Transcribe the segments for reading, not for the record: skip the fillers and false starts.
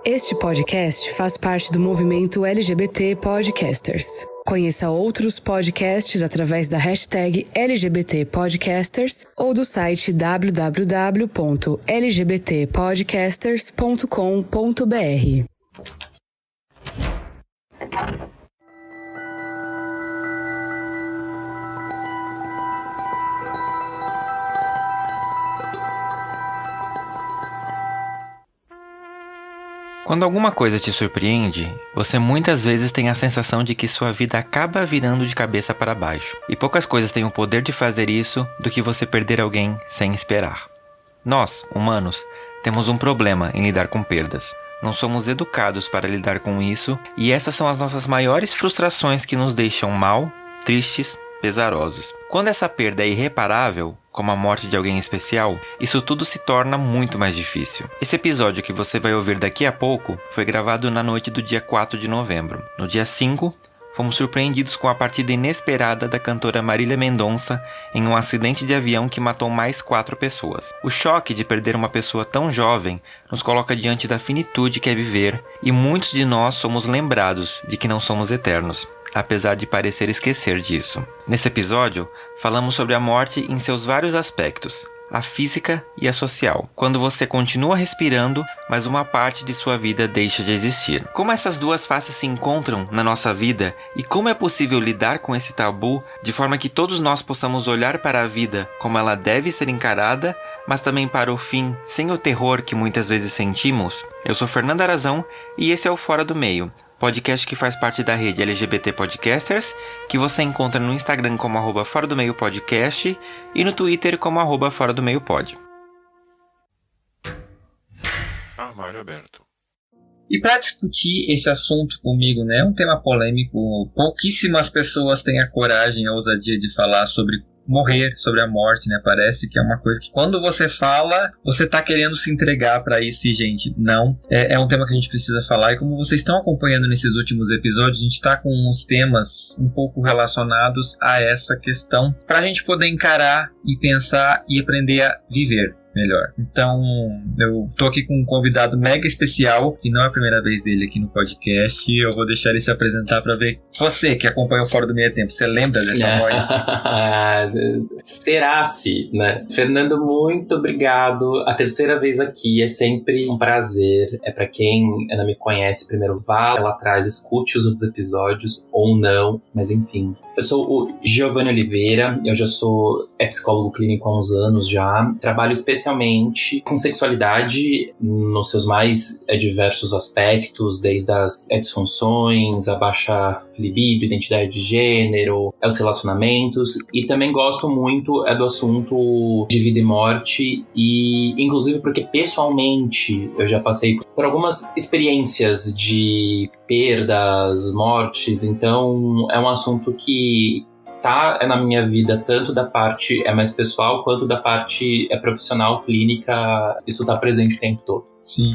Este podcast faz parte do movimento LGBT Podcasters. Conheça outros podcasts através da hashtag LGBT Podcasters ou do site www.lgbtpodcasters.com.br. Quando alguma coisa te surpreende, você muitas vezes tem a sensação de que sua vida acaba virando de cabeça para baixo. E poucas coisas têm o poder de fazer isso do que você perder alguém sem esperar. Nós, humanos, temos um problema em lidar com perdas. Não somos educados para lidar com isso, e essas são as nossas maiores frustrações que nos deixam mal, tristes, pesarosos. Quando essa perda é irreparável, como a morte de alguém especial, isso tudo se torna muito mais difícil. Esse episódio que você vai ouvir daqui a pouco foi gravado na noite do dia 4 de novembro. No dia 5, fomos surpreendidos com a partida inesperada da cantora Marília Mendonça em um acidente de avião que matou mais 4 pessoas. O choque de perder uma pessoa tão jovem nos coloca diante da finitude que é viver, e muitos de nós somos lembrados de que não somos eternos, apesar de parecer esquecer disso. Nesse episódio, falamos sobre a morte em seus vários aspectos, a física e a social. Quando você continua respirando, mas uma parte de sua vida deixa de existir. Como essas duas faces se encontram na nossa vida e como é possível lidar com esse tabu de forma que todos nós possamos olhar para a vida como ela deve ser encarada, mas também para o fim sem o terror que muitas vezes sentimos? Eu sou Fernando Arazão e esse é o Fora do Meio, podcast que faz parte da rede LGBT Podcasters, que você encontra no Instagram como @Fora do Meio Podcast e no Twitter como @Fora do Meio Pod. Armário aberto. E para discutir esse assunto comigo, né, é um tema polêmico, pouquíssimas pessoas têm a coragem, a ousadia de falar sobre morrer, sobre a morte, né? Parece que é uma coisa que quando você fala, você tá querendo se entregar pra isso, e gente, não. É um tema que a gente precisa falar, e como vocês estão acompanhando nesses últimos episódios, a gente tá com uns temas um pouco relacionados a essa questão, pra gente poder encarar e pensar e aprender a viver melhor. Então, eu tô aqui com um convidado mega especial, que não é a primeira vez dele aqui no podcast. Eu vou deixar ele se apresentar pra ver. Você que acompanha o Fora do Meio Tempo, você lembra dessa voz? Será-se, né? Fernando, muito obrigado. A terceira vez aqui, é sempre um prazer. É pra quem não me conhece, primeiro vá lá atrás, escute os outros episódios, ou não, mas enfim. Eu sou o Giovanni Oliveira, eu já sou psicólogo clínico há uns anos já. Trabalho especialmente com sexualidade nos seus mais diversos aspectos, desde as disfunções, a baixa libido, identidade de gênero, os relacionamentos, e também gosto muito do assunto de vida e morte, e inclusive porque pessoalmente eu já passei por algumas experiências de perdas, mortes, então é um assunto que tá na minha vida, tanto da parte mais pessoal quanto da parte profissional, clínica, isso tá presente o tempo todo. Sim.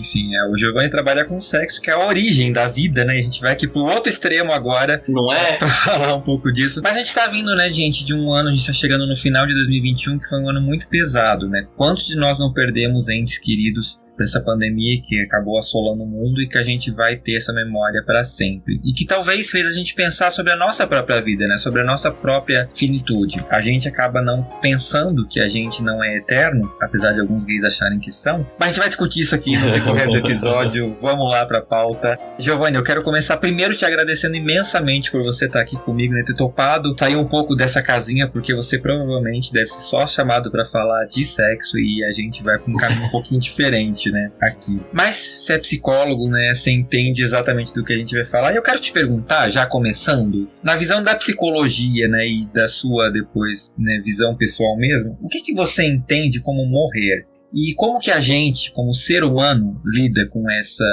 O Giovanni trabalha com sexo, que é a origem da vida, né? A gente vai aqui pro outro extremo agora. Não é? Pra falar um pouco disso. Mas a gente tá vindo, né, gente, de um ano, a gente tá chegando no final de 2021, que foi um ano muito pesado, né? Quantos de nós não perdemos entes queridos por essa pandemia que acabou assolando o mundo, e que a gente vai ter essa memória para sempre, e que talvez fez a gente pensar sobre a nossa própria vida, né? Sobre a nossa própria finitude. A gente acaba não pensando que a gente não é eterno, apesar de alguns gays acharem que são, mas a gente vai discutir isso aqui no decorrer do episódio. Vamos lá pra pauta. Giovanni, eu quero começar primeiro te agradecendo imensamente por você estar aqui comigo, né? Ter topado sair um pouco dessa casinha, porque você provavelmente deve ser só chamado para falar de sexo, e a gente vai pra um caminho um pouquinho diferente, né, aqui. Mas você é psicólogo, né, você entende exatamente do que a gente vai falar, e eu quero te perguntar, já começando, na visão da psicologia, né, e da sua depois, né, visão pessoal mesmo, o que você entende como morrer? E como que a gente, como ser humano, lida com essa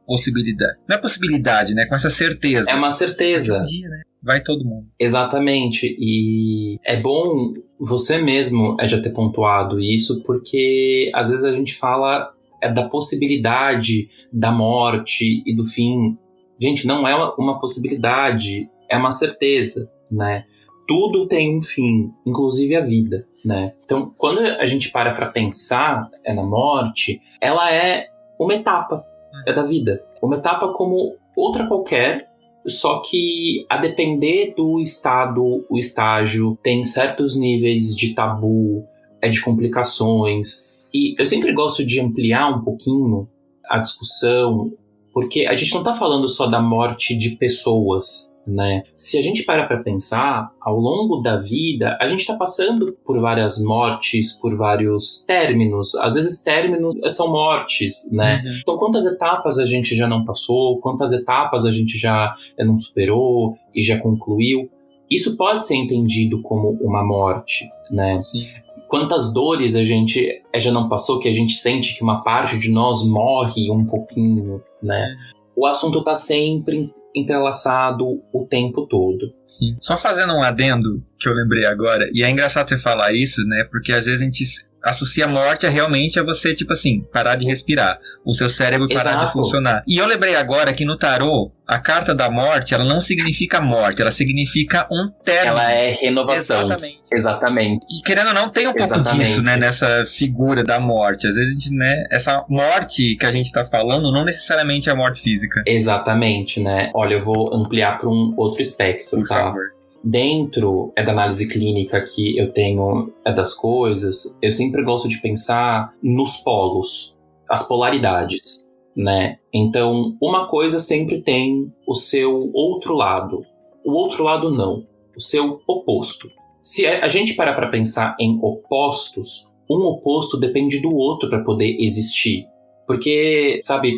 possibilidade? Não é possibilidade, né, com essa certeza. É uma certeza. Um dia, né, vai todo mundo. Exatamente, e é bom você mesmo já ter pontuado isso, porque às vezes a gente fala da possibilidade da morte e do fim. Gente, não é uma possibilidade, é uma certeza, né? Tudo tem um fim, inclusive a vida, né? Então, quando a gente para pensar na morte, ela é uma etapa da vida. Uma etapa como outra qualquer, só que a depender do estado, o estágio, tem certos níveis de tabu, de complicações. E eu sempre gosto de ampliar um pouquinho a discussão, porque a gente não está falando só da morte de pessoas, né? Se a gente parar para pensar, ao longo da vida, a gente está passando por várias mortes, por vários términos. Às vezes términos são mortes, né? Uhum. Então quantas etapas a gente já não passou, quantas etapas a gente já não superou e já concluiu. Isso pode ser entendido como uma morte, né? Sim. Quantas dores a gente já não passou, que a gente sente que uma parte de nós morre um pouquinho, né? O assunto está sempre entrelaçado o tempo todo. Sim. Só fazendo um adendo que eu lembrei agora, e é engraçado você falar isso, né? Porque às vezes a gente associa a morte realmente a você, tipo assim, parar de respirar, o seu cérebro parar de funcionar. E eu lembrei agora que no tarô, a carta da morte, ela não significa morte, ela significa um término. Ela é renovação. Exatamente. E querendo ou não, tem um pouco disso, né, nessa figura da morte. Às vezes a gente, né, essa morte que a gente tá falando não necessariamente é a morte física. Exatamente, né? Olha, eu vou ampliar para um outro espectro, Por favor. Dentro da análise clínica que eu tenho das coisas, eu sempre gosto de pensar nos polos, as polaridades, né? Então, uma coisa sempre tem o seu outro lado. O outro lado não, o seu oposto. Se a gente parar para pensar em opostos, um oposto depende do outro para poder existir. Porque, sabe,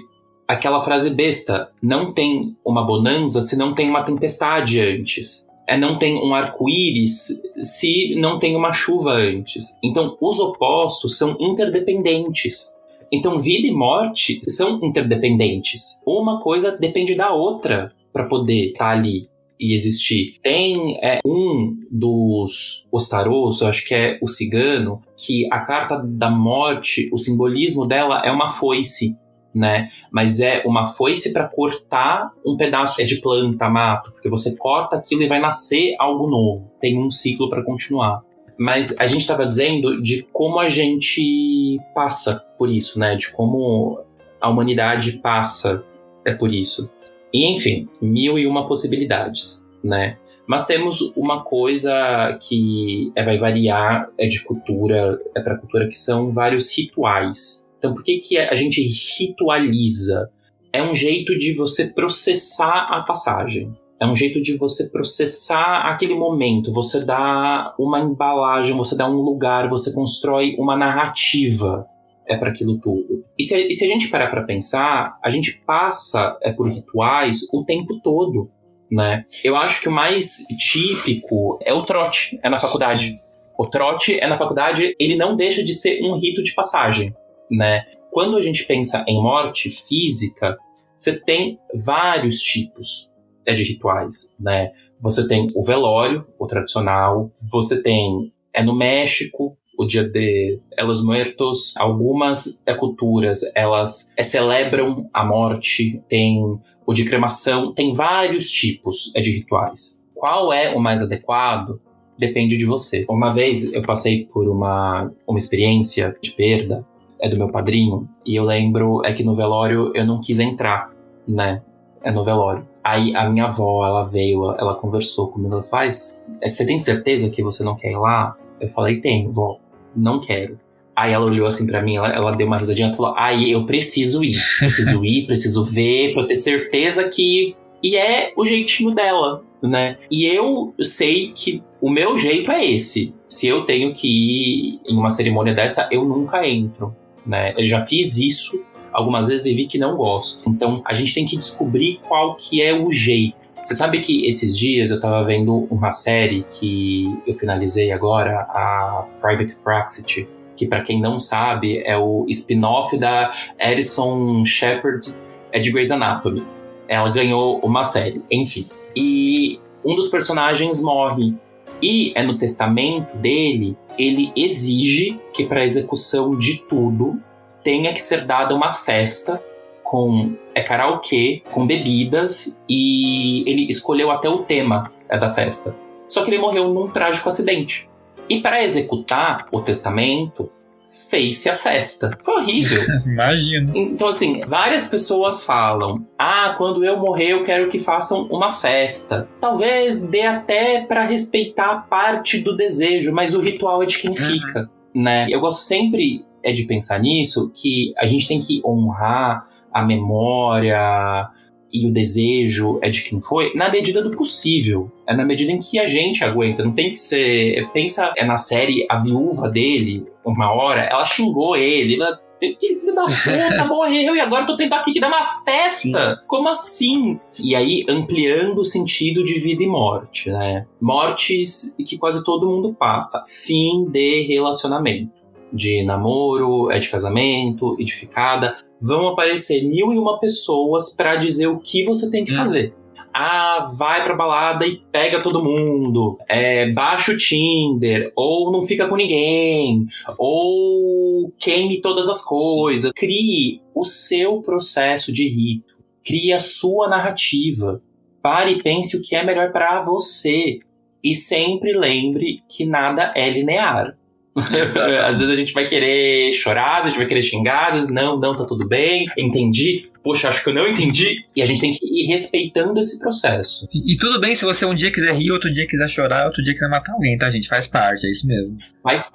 aquela frase besta, não tem uma bonança se não tem uma tempestade antes. Não tem um arco-íris se não tem uma chuva antes. Então, os opostos são interdependentes. Então, vida e morte são interdependentes. Uma coisa depende da outra para poder estar ali e existir. Tem um dos tarôs, eu acho que é o cigano, que a carta da morte, o simbolismo dela é uma foice, né? Mas é uma foice para cortar um pedaço de planta, mato, porque você corta aquilo e vai nascer algo novo. Tem um ciclo para continuar. Mas a gente estava dizendo de como a gente passa por isso, né? De como a humanidade passa por isso. E, enfim, 1001 possibilidades, né? Mas temos uma coisa que vai variar, de cultura para cultura, que são vários rituais. Então, por que a gente ritualiza? É um jeito de você processar a passagem. É um jeito de você processar aquele momento. Você dá uma embalagem, você dá um lugar, você constrói uma narrativa para aquilo tudo. E se a gente parar para pensar, a gente passa por rituais o tempo todo, né? Eu acho que o mais típico é o trote, na faculdade. Sim. O trote na faculdade, ele não deixa de ser um rito de passagem, né? Quando a gente pensa em morte física, você tem vários tipos de rituais, né? Você tem o velório, o tradicional. Você tem, no México, o Dia de los Muertos. Algumas culturas, elas celebram a morte. Tem o de cremação. Tem vários tipos de rituais. Qual é o mais adequado? Depende de você. Uma vez eu passei por uma experiência de perda do meu padrinho, e eu lembro que no velório eu não quis entrar, né? No velório. Aí a minha avó, ela veio, ela conversou comigo, ela falou, você tem certeza que você não quer ir lá? Eu falei, tenho, vó, não quero. Aí ela olhou assim pra mim, ela deu uma risadinha e falou, eu preciso ir, preciso ver, pra eu ter certeza que... E é o jeitinho dela, né? E eu sei que o meu jeito é esse. Se eu tenho que ir em uma cerimônia dessa, eu nunca entro, né? Eu já fiz isso algumas vezes e vi que não gosto. Então, a gente tem que descobrir qual que é o jeito. Você sabe que esses dias eu tava vendo uma série que eu finalizei agora, a Private Practice, que pra quem não sabe é o spin-off da Alison Shepard de Grey's Anatomy. Ela ganhou uma série, enfim. E um dos personagens morre. E no testamento dele, ele exige que para a execução de tudo tenha que ser dada uma festa com karaokê, com bebidas, e ele escolheu até o tema da festa. Só que ele morreu num trágico acidente. E para executar o testamento, fez-se a festa. Foi horrível. Imagino. Então, assim, várias pessoas falam: quando eu morrer eu quero que façam uma festa. Talvez dê até pra respeitar a parte do desejo, mas o ritual é de quem fica, né? Eu gosto sempre de pensar nisso, que a gente tem que honrar a memória e o desejo de quem foi, na medida do possível. É na medida em que a gente aguenta. Não tem que ser... Pensa na série, a viúva dele, uma hora, ela xingou ele. Ela... Filho da puta, morreu e agora eu tô tendo aqui que dar uma festa. Sim. Como assim? E aí, ampliando o sentido de vida e morte, né? Mortes que quase todo mundo passa. Fim de relacionamento. De namoro, de casamento, de ficada. Vão aparecer 1001 pessoas pra dizer o que você tem que fazer. Vai pra balada e pega todo mundo. Baixa o Tinder. Ou não fica com ninguém. Ou queime todas as coisas. Crie o seu processo de rito. Crie a sua narrativa. Pare e pense o que é melhor pra você. E sempre lembre que nada é linear. Às vezes a gente vai querer chorar, a gente vai querer xingar, às vezes não, tá tudo bem, entendi, poxa, acho que eu não entendi. E a gente tem que ir respeitando esse processo. E tudo bem se você um dia quiser rir, outro dia quiser chorar, outro dia quiser matar alguém, tá, gente? Faz parte, é isso mesmo. Faz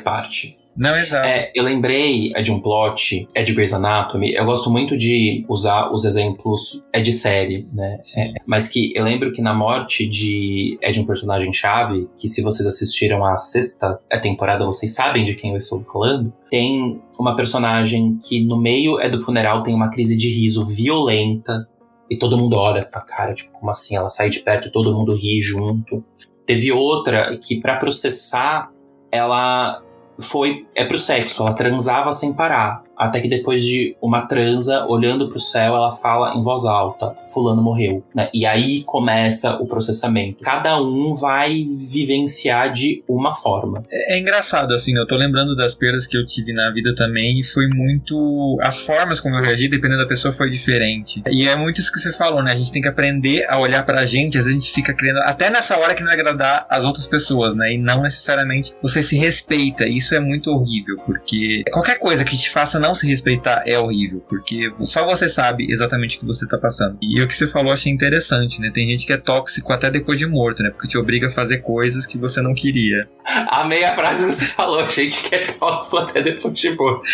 parte. Não, exato. Eu lembrei de um plot, de Grey's Anatomy. Eu gosto muito de usar os exemplos de série, né? Mas que eu lembro que na morte de um personagem-chave, que se vocês assistiram à 6ª temporada, vocês sabem de quem eu estou falando, tem uma personagem que no meio do funeral tem uma crise de riso violenta e todo mundo olha pra cara, tipo, como assim? Ela sai de perto e todo mundo ri junto. Teve outra que, pra processar, ela foi pro sexo, ela transava sem parar, até que depois de uma transa, olhando pro céu, ela fala em voz alta: fulano morreu, né? E aí começa o processamento. Cada um vai vivenciar de uma forma. É engraçado, assim, eu tô lembrando das perdas que eu tive na vida também, e foi muito... As formas como eu reagi, dependendo da pessoa, foi diferente. E é muito isso que você falou, né? A gente tem que aprender a olhar pra gente, às vezes a gente fica querendo, até nessa hora, que não é agradar as outras pessoas, né? E não necessariamente você se respeita. Isso é muito horrível, porque qualquer coisa que te faça não se respeitar é horrível, porque só você sabe exatamente o que você tá passando. E o que você falou, achei interessante, né? Tem gente que é tóxico até depois de morto, né? Porque te obriga a fazer coisas que você não queria. Amei a frase que você falou: gente que é tóxico até depois de morto.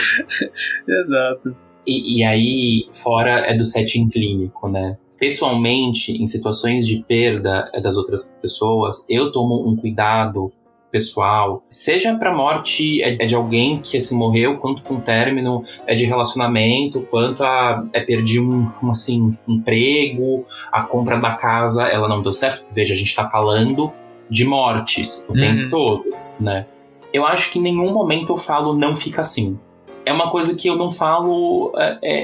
Exato. E aí, fora do setting clínico, né? Pessoalmente, em situações de perda das outras pessoas, eu tomo um cuidado pessoal, seja pra morte de alguém que assim morreu, quanto com término de relacionamento, quanto a perdi um emprego, a compra da casa, ela não deu certo. Veja, a gente tá falando de mortes o tempo todo, né? Eu acho que em nenhum momento eu falo não fica assim. É uma coisa que eu não falo,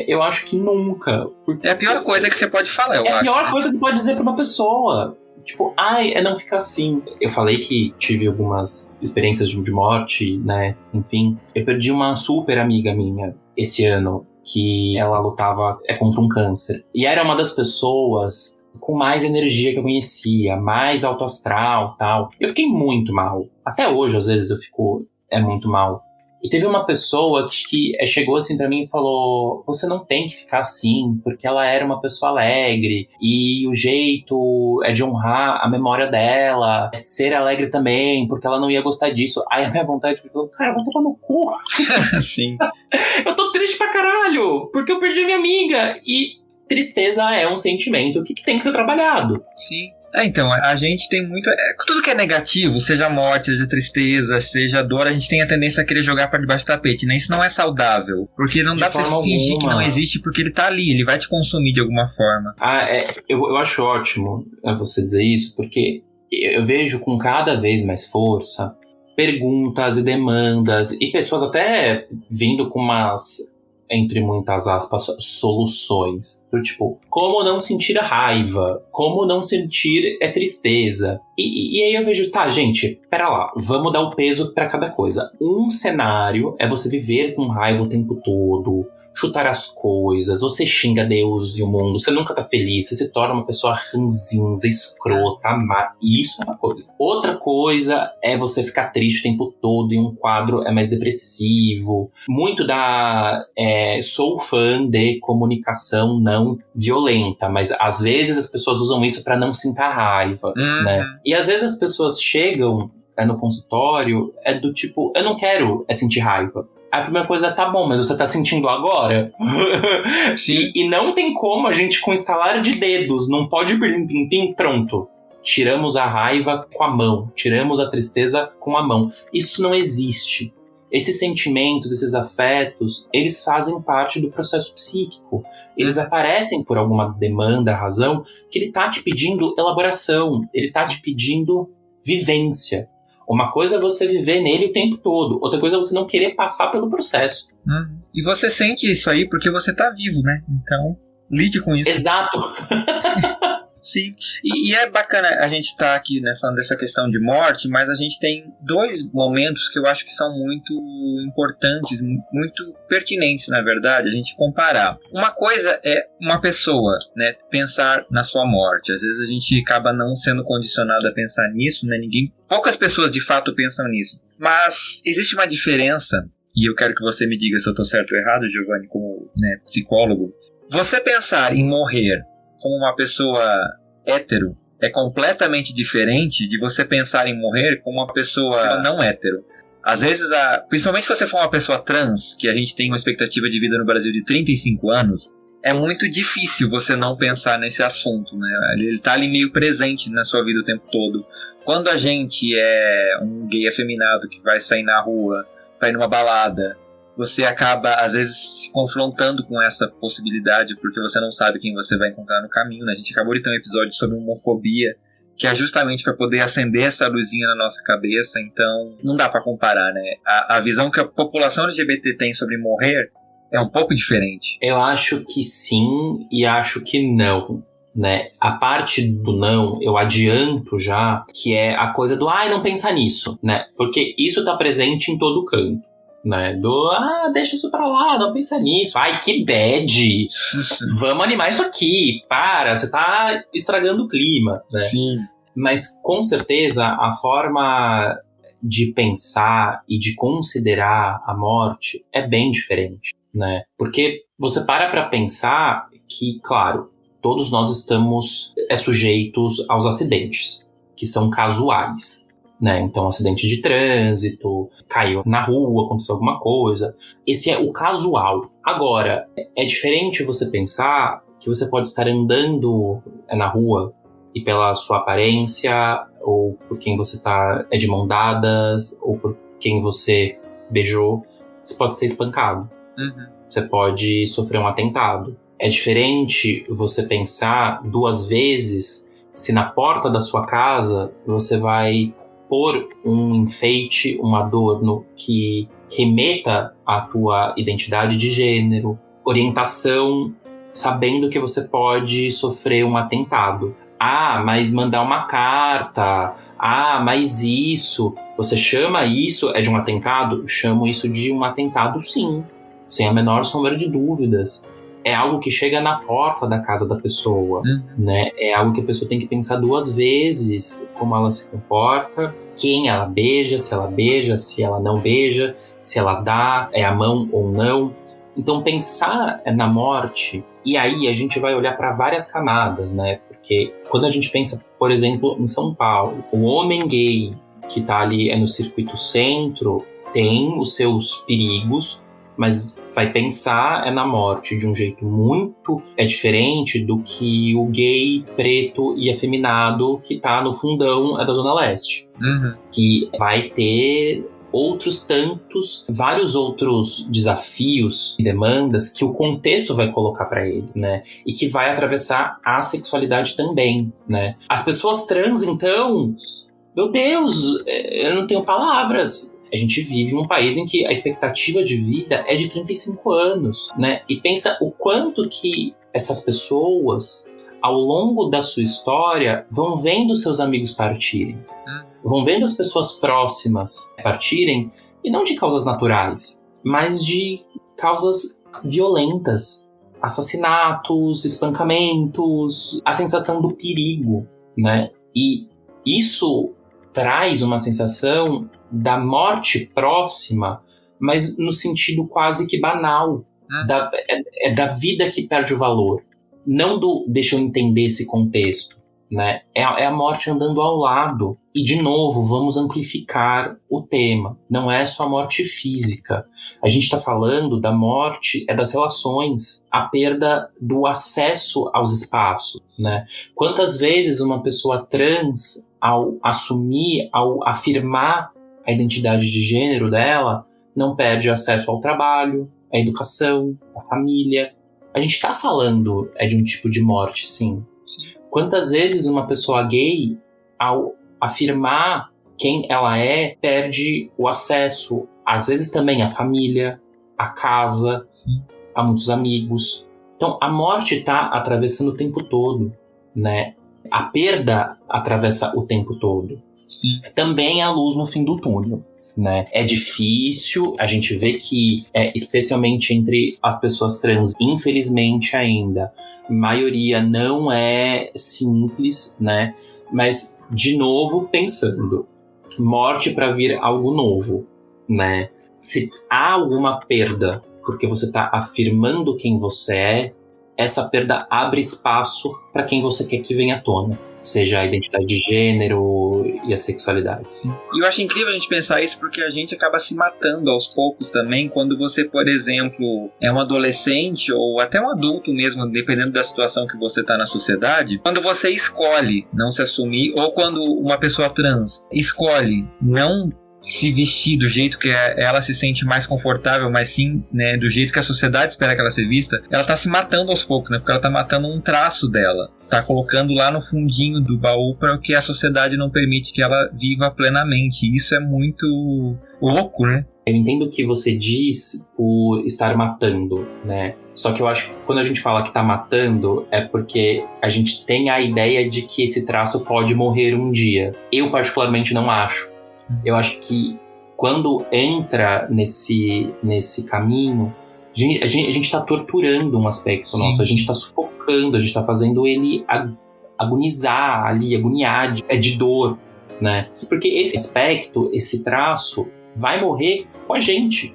eu acho que nunca. É a pior coisa que você pode falar, eu acho. É a pior coisa que pode dizer pra uma pessoa. Tipo, não ficar assim. Eu falei que tive algumas experiências de morte, né? Enfim, eu perdi uma super amiga minha esse ano, que ela lutava contra um câncer. E era uma das pessoas com mais energia que eu conhecia, mais alto astral, tal. Eu fiquei muito mal. Até hoje, às vezes, eu fico muito mal. E teve uma pessoa que chegou assim pra mim e falou: você não tem que ficar assim, porque ela era uma pessoa alegre, e o jeito de honrar a memória dela é ser alegre também, porque ela não ia gostar disso. Aí a minha vontade foi falar: cara, eu vou tomar no cu. Sim. Eu tô triste pra caralho, porque eu perdi a minha amiga. E tristeza é um sentimento que tem que ser trabalhado. Sim. Então, a gente tem muito... tudo que é negativo, seja morte, seja tristeza, seja dor, a gente tem a tendência a querer jogar pra debaixo do tapete, né? Isso não é saudável, porque não dá pra você fingir que não existe, porque ele tá ali, ele vai te consumir de alguma forma. Eu acho ótimo você dizer isso, porque eu vejo com cada vez mais força perguntas e demandas, e pessoas até vindo com umas, entre muitas aspas, soluções. Tipo, como não sentir raiva? Como não sentir tristeza? E E aí eu vejo, tá, gente, pera lá, vamos dar o peso pra cada coisa. Um cenário é você viver com raiva o tempo todo, chutar as coisas, você xinga Deus e o mundo, você nunca tá feliz, você se torna uma pessoa ranzinza, escrota, má. Isso é uma coisa. Outra coisa é você ficar triste o tempo todo e um quadro é mais depressivo. Muito sou fã de comunicação não violenta, mas às vezes as pessoas usam isso pra não sentir raiva, né? E às vezes as pessoas chegam no consultório, do tipo, eu não quero sentir raiva. A primeira coisa é, tá bom, mas você tá sentindo agora? Sim. E não tem como a gente, com estalar de dedos, não pode pim, pronto. Tiramos a raiva com a mão, tiramos a tristeza com a mão. Isso não existe. Esses sentimentos, esses afetos, eles fazem parte do processo psíquico. Eles aparecem por alguma demanda, razão, que ele tá te pedindo elaboração, ele tá te pedindo vivência. Uma coisa é você viver nele o tempo todo, outra coisa é você não querer passar pelo processo. E você sente isso aí porque você tá vivo, né? Então, lide com isso. Exato! Sim, e é bacana a gente estar aqui, né, falando dessa questão de morte, mas a gente tem dois momentos que eu acho que são muito importantes, muito pertinentes, na verdade, a gente comparar. Uma coisa é uma pessoa, né, pensar na sua morte. Às vezes a gente acaba não sendo condicionado a pensar nisso, né, poucas pessoas de fato pensam nisso. Mas existe uma diferença, e eu quero que você me diga se eu estou certo ou errado, Giovanni, como, né, psicólogo. Você pensar em morrer como uma pessoa hétero é completamente diferente de você pensar em morrer como uma pessoa não hétero. Às vezes, principalmente se você for uma pessoa trans, que a gente tem uma expectativa de vida no Brasil de 35 anos, é muito difícil você não pensar nesse assunto, né? Ele tá ali meio presente na sua vida o tempo todo. Quando a gente é um gay afeminado que vai sair na rua, vai numa balada, você acaba, às vezes, se confrontando com essa possibilidade, porque você não sabe quem você vai encontrar no caminho, né? A gente acabou de ter um episódio sobre homofobia, que é justamente para poder acender essa luzinha na nossa cabeça, então não dá para comparar, né? A visão que a população LGBT tem sobre morrer é um pouco diferente. Eu acho que sim e acho que não, né? A parte do não, eu adianto já, que é a coisa do não pensa nisso, né? Porque isso tá presente em todo canto. Né? Deixa isso pra lá, não pensa nisso. Ai, que bad! Vamos animar isso aqui. Para, você tá estragando o clima. Né? Sim. Mas, com certeza, a forma de pensar e de considerar a morte é bem diferente. Né? Porque você pra pensar que, claro, todos nós estamos sujeitos aos acidentes, que são casuais. Né? Então, acidente de trânsito, caiu na rua, aconteceu alguma coisa. Esse é o casual. Agora, é diferente você pensar que você pode estar andando na rua e pela sua aparência, ou por quem você é de mão dadas, ou por quem você beijou, você pode ser espancado. Você pode sofrer um atentado. É diferente você pensar 2 vezes se na porta da sua casa você vai pôr um enfeite, um adorno que remeta à tua identidade de gênero, orientação, sabendo que você pode sofrer um atentado. Mas mandar uma carta. Mas isso. Você chama isso de um atentado? Eu chamo isso de um atentado, sim. Sem a menor sombra de dúvidas. É algo que chega na porta da casa da pessoa, né? É algo que a pessoa tem que pensar 2 vezes como ela se comporta, quem ela beija, se ela não beija, se ela dá, é a mão ou não. Então pensar na morte, e aí a gente vai olhar para várias camadas, né? Porque quando a gente pensa, por exemplo, em São Paulo, o homem gay que tá ali no circuito centro tem os seus perigos, mas vai pensar na morte de um jeito muito diferente do que o gay, preto e afeminado que tá no fundão da Zona Leste. Que vai ter vários outros desafios e demandas que o contexto vai colocar para ele, né? E que vai atravessar a sexualidade também, né? As pessoas trans, então, meu Deus, eu não tenho palavras. A gente vive em um país em que a expectativa de vida é de 35 anos, né? E pensa o quanto que essas pessoas, ao longo da sua história, vão vendo seus amigos partirem. Vão vendo as pessoas próximas partirem, e não de causas naturais, mas de causas violentas. Assassinatos, espancamentos, a sensação do perigo, né? E isso traz uma sensação da morte próxima, mas no sentido quase que banal. É da vida que perde o valor. Não do deixa eu entender esse contexto, né? É a morte andando ao lado. E, de novo, vamos amplificar o tema. Não é só a morte física. A gente está falando da morte, das relações, a perda do acesso aos espaços, né? Quantas vezes uma pessoa trans, ao assumir, ao afirmar a identidade de gênero dela, não perde acesso ao trabalho, à educação, à família. A gente está falando de um tipo de morte, sim. Quantas vezes uma pessoa gay, ao afirmar quem ela é, perde o acesso, às vezes também à família, à casa, a muitos amigos. Então, a morte está atravessando o tempo todo, né? A perda atravessa o tempo todo. Também a luz no fim do túnel, né? É difícil, a gente vê que, especialmente entre as pessoas trans, infelizmente ainda, a maioria não é simples, né? Mas, de novo, pensando, morte para vir algo novo, né? Se há alguma perda porque você está afirmando quem você é, essa perda abre espaço para quem você quer que venha à tona. Seja a identidade de gênero e a sexualidade. E eu acho incrível a gente pensar isso porque a gente acaba se matando aos poucos também quando você, por exemplo, é um adolescente ou até um adulto mesmo, dependendo da situação que você está na sociedade, quando você escolhe não se assumir, ou quando uma pessoa trans escolhe não se vestir do jeito que ela se sente mais confortável, mas sim, né, do jeito que a sociedade espera que ela seja vista, ela tá se matando aos poucos, né, porque ela tá matando um traço dela, tá colocando lá no fundinho do baú para o que a sociedade não permite que ela viva plenamente. E isso é muito louco, né? Eu entendo o que você diz por estar matando, né? Só que eu acho que quando a gente fala que tá matando, é porque a gente tem a ideia de que esse traço pode morrer um dia. Eu particularmente não acho. Eu acho que quando entra nesse caminho, a gente está torturando um aspecto nosso, a gente está sufocando, a gente está fazendo ele agonizar ali, agoniar, de dor, né? Porque esse aspecto, esse traço, vai morrer com a gente.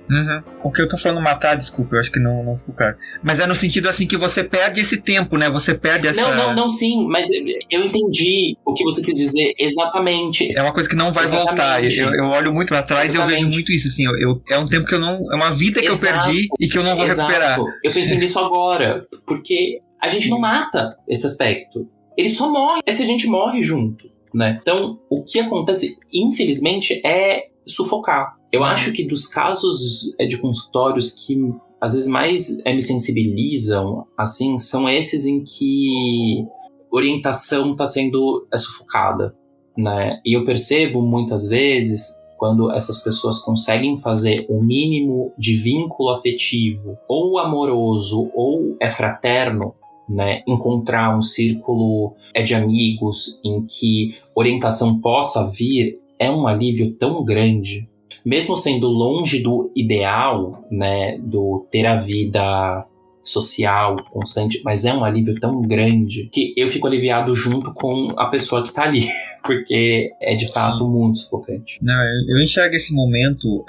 O que eu tô falando matar, desculpa, eu acho que não ficou claro. Mas é no sentido assim que você perde esse tempo, né? Você perde essa... Não, sim, mas eu entendi o que você quis dizer exatamente. É uma coisa que não vai voltar. Eu olho muito pra trás e eu vejo muito isso, assim. É um tempo que eu não... É uma vida que eu perdi e que eu não vou recuperar. Eu pensei nisso agora, porque a gente não mata esse aspecto. Ele só morre, se a gente morre junto, né? Então, o que acontece, infelizmente, é sufocar. Eu acho que dos casos de consultórios que às vezes mais me sensibilizam, assim, são esses em que orientação está sendo sufocada, né? E eu percebo muitas vezes quando essas pessoas conseguem fazer o mínimo de vínculo afetivo, ou amoroso, ou fraterno, né? Encontrar um círculo de amigos em que orientação possa vir, é um alívio tão grande. Mesmo sendo longe do ideal, né, do ter a vida social constante, mas é um alívio tão grande que eu fico aliviado junto com a pessoa que tá ali, porque é de fato muito sufocante. Não, eu enxergo esse momento,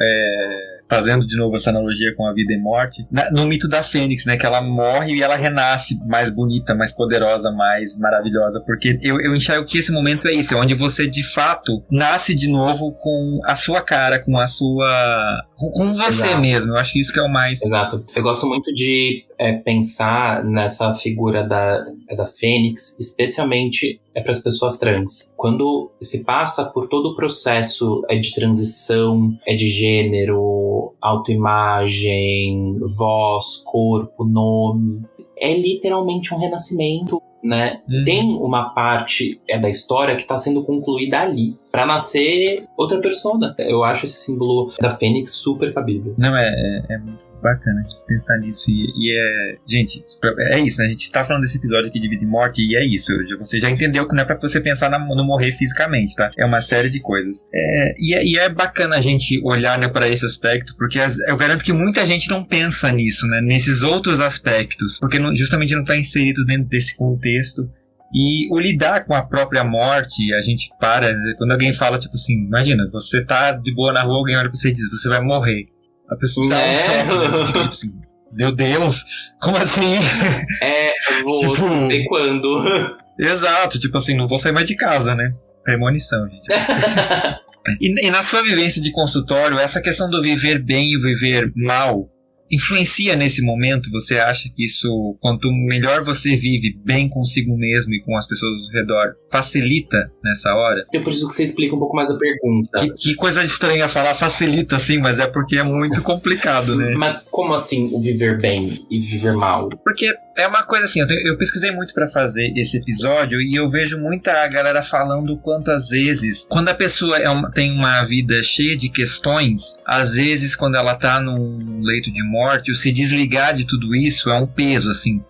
fazendo de novo essa analogia com a vida e morte, no mito da Fênix, né, que ela morre e ela renasce mais bonita, mais poderosa, mais maravilhosa, porque eu enxergo que esse momento é isso, é onde você de fato nasce de novo com a sua cara, com a sua... com você. Exato. Mesmo, eu acho que isso que é o mais... Exato, eu gosto muito de pensar nessa figura da Fênix, especialmente para as pessoas trans. Quando se passa por todo o processo de transição, de gênero, autoimagem, voz, corpo, nome, é literalmente um renascimento, né? Tem uma parte da história que está sendo concluída ali, para nascer outra persona. Eu acho esse símbolo da Fênix super cabível. Não, é muito... bacana a gente pensar nisso. E é... Gente, é isso, né? A gente tá falando desse episódio aqui de vida e morte, e é isso. Você já entendeu que não é pra você pensar no morrer fisicamente, tá? É uma série de coisas. E é bacana a gente olhar, né, pra esse aspecto, porque eu garanto que muita gente não pensa nisso, né? Nesses outros aspectos, porque justamente não tá inserido dentro desse contexto. E o lidar com a própria morte, a gente quando alguém fala, tipo assim, imagina, você tá de boa na rua, alguém olha pra você e diz, você vai morrer. A pessoa dá um choque, você fica tipo assim, meu Deus, como assim? Eu vou saber quando. Exato, tipo assim, não vou sair mais de casa, né? Premonição, gente. E na sua vivência de consultório, essa questão do viver bem e o viver mal, influencia nesse momento? Você acha que isso, quanto melhor você vive bem consigo mesmo e com as pessoas ao redor, facilita nessa hora? Eu preciso que você explique um pouco mais a pergunta. Que coisa estranha falar facilita, sim, mas é porque é muito complicado, né? Mas como assim o viver bem e viver mal? Porque é uma coisa assim, eu pesquisei muito pra fazer esse episódio e eu vejo muita galera falando quantas vezes, quando a pessoa tem uma vida cheia de questões, às vezes quando ela tá num leito de morte, o se desligar de tudo isso é um peso, assim,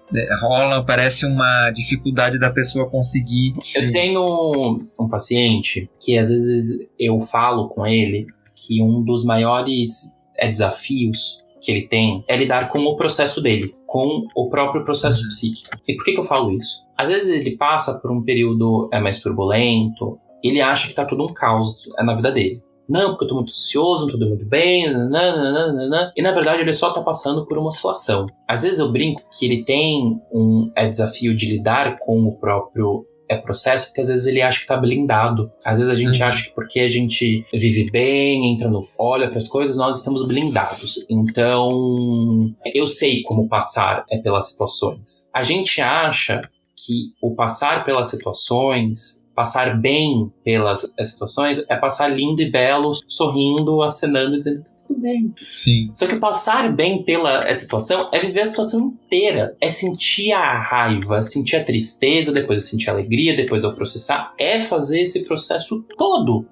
parece uma dificuldade da pessoa conseguir. Eu tenho um paciente que às vezes eu falo com ele que um dos maiores desafios que ele tem é lidar com o processo dele, com o próprio processo psíquico. E por que eu falo isso? Às vezes ele passa por um período mais turbulento, ele acha que tá tudo um caos na vida dele. Não, porque eu tô muito ansioso, não tô muito bem, nananana. E na verdade ele só tá passando por uma oscilação. Às vezes eu brinco que ele tem um desafio de lidar com o próprio processo, porque às vezes ele acha que tá blindado. Às vezes a gente acha que porque a gente vive bem, olha pras coisas, nós estamos blindados. Então, eu sei como passar pelas situações. A gente acha que o passar pelas situações, passar bem pelas situações, é passar lindo e belo, sorrindo, acenando, dizendo tudo bem. Sim. Só que passar bem pela situação é viver a situação inteira. É sentir a raiva, sentir a tristeza, depois é sentir a alegria, depois é processar. É fazer esse processo todo,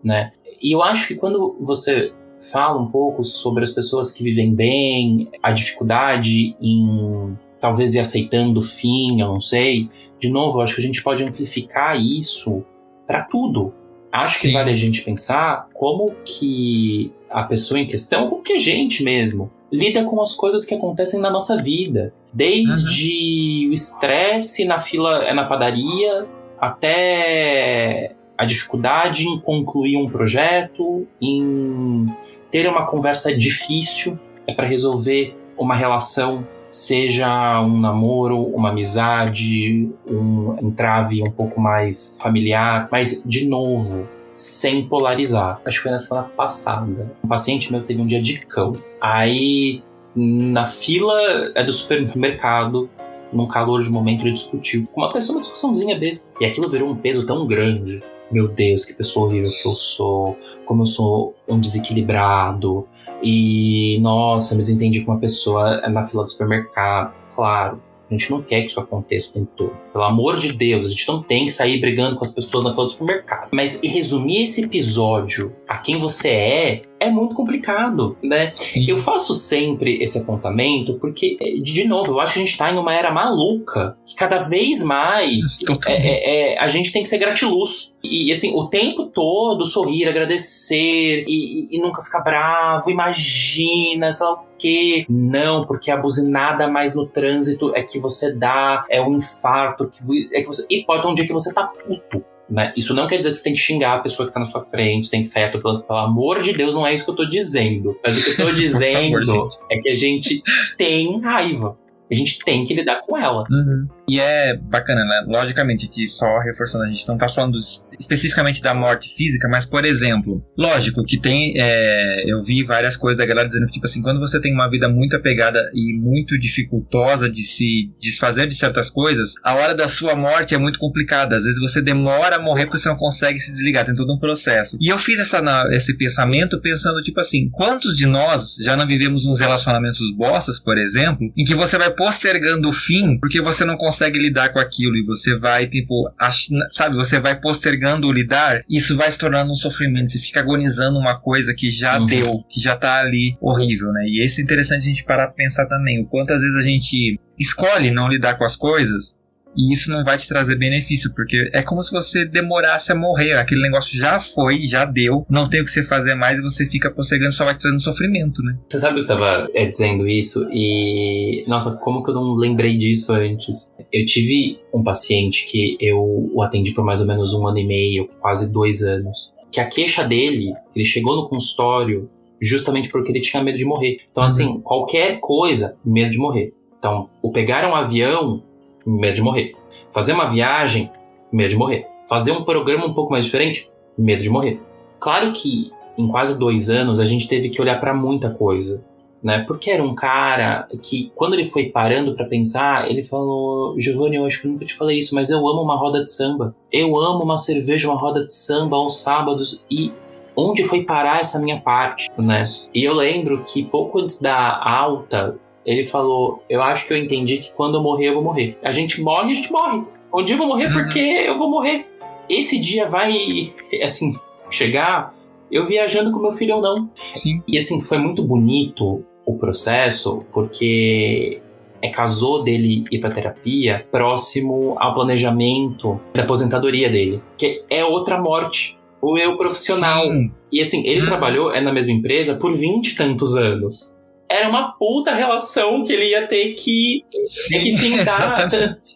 né? E eu acho que quando você fala um pouco sobre as pessoas que vivem bem, a dificuldade em talvez ir aceitando o fim, eu não sei. De novo, eu acho que a gente pode amplificar isso para tudo. Acho que vale a gente pensar como que a pessoa em questão, como que a gente mesmo, lida com as coisas que acontecem na nossa vida. Desde o estresse na fila, na padaria, até a dificuldade em concluir um projeto, em ter uma conversa difícil para resolver uma relação, seja um namoro, uma amizade, um entrave um pouco mais familiar, mas, de novo, sem polarizar. Acho que foi na semana passada. Um paciente meu teve um dia de cão. Aí, na fila do supermercado, num calor de momento, ele discutiu com uma pessoa, uma discussãozinha besta. E aquilo virou um peso tão grande. Meu Deus, que pessoa horrível que eu sou, como eu sou um desequilibrado, e nossa, eu me desentendi com uma pessoa na fila do supermercado. Claro, a gente não quer que isso aconteça o tempo todo. Pelo amor de Deus, a gente não tem que sair brigando com as pessoas na fila do supermercado. Mas resumir esse episódio a quem você é muito complicado, né? Sim. Eu faço sempre esse apontamento porque, de novo, eu acho que a gente tá em uma era maluca, que cada vez mais a gente tem que ser gratiluz. E assim, o tempo todo sorrir, agradecer e nunca ficar bravo, imagina, sei lá o quê. Não, porque a buzinada mais no trânsito é que você dá, é um infarto, é que você... E pode ter um dia que você tá puto. Né? Isso não quer dizer que você tem que xingar a pessoa que tá na sua frente, tem que sair atropelando. Pelo amor de Deus, não é isso que eu tô dizendo. Mas o que eu tô dizendo é que a gente tem raiva. A gente tem que lidar com ela. E é bacana, né? Logicamente, aqui só reforçando, a gente não tá falando especificamente da morte física, mas, por exemplo, lógico que tem... eu vi várias coisas da galera dizendo que, tipo assim, quando você tem uma vida muito apegada e muito dificultosa de se desfazer de certas coisas, a hora da sua morte é muito complicada. Às vezes você demora a morrer porque você não consegue se desligar, tem todo um processo. E eu fiz esse pensamento pensando, tipo assim, quantos de nós já não vivemos uns relacionamentos bostas, por exemplo, em que você vai postergando o fim porque você não consegue lidar com aquilo e você vai, tipo, sabe, você vai postergando o lidar, isso vai se tornando um sofrimento, você fica agonizando uma coisa que já deu, que já tá ali horrível, né? E esse é interessante a gente parar pra pensar também, o quanto às vezes a gente escolhe não lidar com as coisas e isso não vai te trazer benefício, porque é como se você demorasse a morrer, aquele negócio já foi, já deu, não tem o que você fazer mais e você fica postergando, só vai te trazendo sofrimento, né? Você sabe que eu estava dizendo isso e... Nossa, como que eu não lembrei disso antes? Eu tive um paciente que eu o atendi por mais ou menos 1 ano e meio, quase 2 anos, que a queixa dele, ele chegou no consultório justamente porque ele tinha medo de morrer. Então, assim, qualquer coisa, medo de morrer. Então, o pegar um avião, medo de morrer. Fazer uma viagem, medo de morrer. Fazer um programa um pouco mais diferente, medo de morrer. Claro que em quase 2 anos a gente teve que olhar para muita coisa, né? Porque era um cara que, quando ele foi parando para pensar, ele falou: Giovanni, eu acho que eu nunca te falei isso, mas eu amo uma roda de samba. Eu amo uma cerveja, uma roda de samba aos sábados. E onde foi parar essa minha parte, né? E eu lembro que pouco antes da alta, ele falou: eu acho que eu entendi que quando eu morrer, eu vou morrer. A gente morre. Um dia eu vou morrer porque eu vou morrer. Esse dia vai, assim, chegar eu viajando com meu filho ou não. Sim. E, assim, foi muito bonito o processo, porque casou dele ir pra terapia próximo ao planejamento da aposentadoria dele, que é outra morte. O eu profissional. Sim. E, assim, ele trabalhou na mesma empresa por 20 e tantos anos. Era uma puta relação que ele ia ter que tentar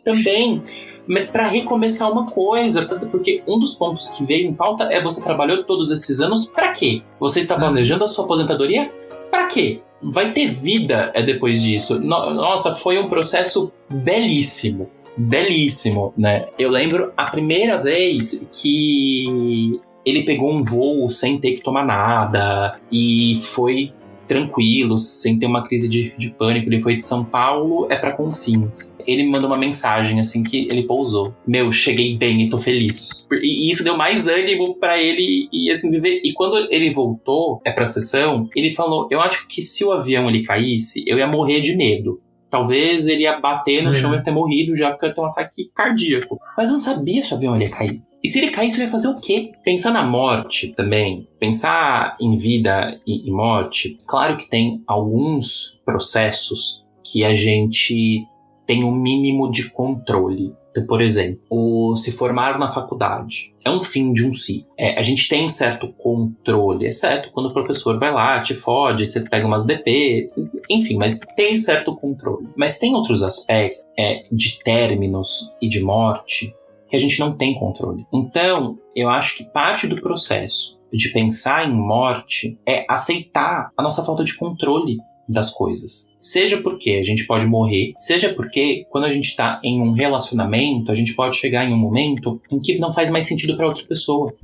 também. Mas para recomeçar uma coisa, porque um dos pontos que veio em pauta é: você trabalhou todos esses anos pra quê? Você está planejando a sua aposentadoria pra quê? Vai ter vida depois disso. Nossa, foi um processo belíssimo. Belíssimo, né? Eu lembro a primeira vez que ele pegou um voo sem ter que tomar nada e foi tranquilo, sem ter uma crise de pânico. Ele foi de São Paulo pra Confins. Ele me mandou uma mensagem assim que ele pousou: meu, cheguei bem e tô feliz. E isso deu mais ânimo pra ele e assim viver. E quando ele voltou pra sessão, ele falou: eu acho que se o avião ele caísse, eu ia morrer de medo. Talvez ele ia bater no chão e ia ter morrido já, porque ia ter um ataque cardíaco. Mas eu não sabia se o avião ele ia cair. E se ele caísse, ele ia fazer o quê? Pensar na morte também, pensar em vida e morte, claro que tem alguns processos que a gente tem um mínimo de controle. Então, por exemplo, o se formar na faculdade é um fim de um ciclo. A gente tem certo controle, exceto quando o professor vai lá, te fode, você pega umas DP, enfim, mas tem certo controle. Mas tem outros aspectos de términos e de morte que a gente não tem controle. Então, eu acho que parte do processo de pensar em morte é aceitar a nossa falta de controle das coisas. Seja porque a gente pode morrer, seja porque quando a gente está em um relacionamento, a gente pode chegar em um momento em que não faz mais sentido para outra pessoa.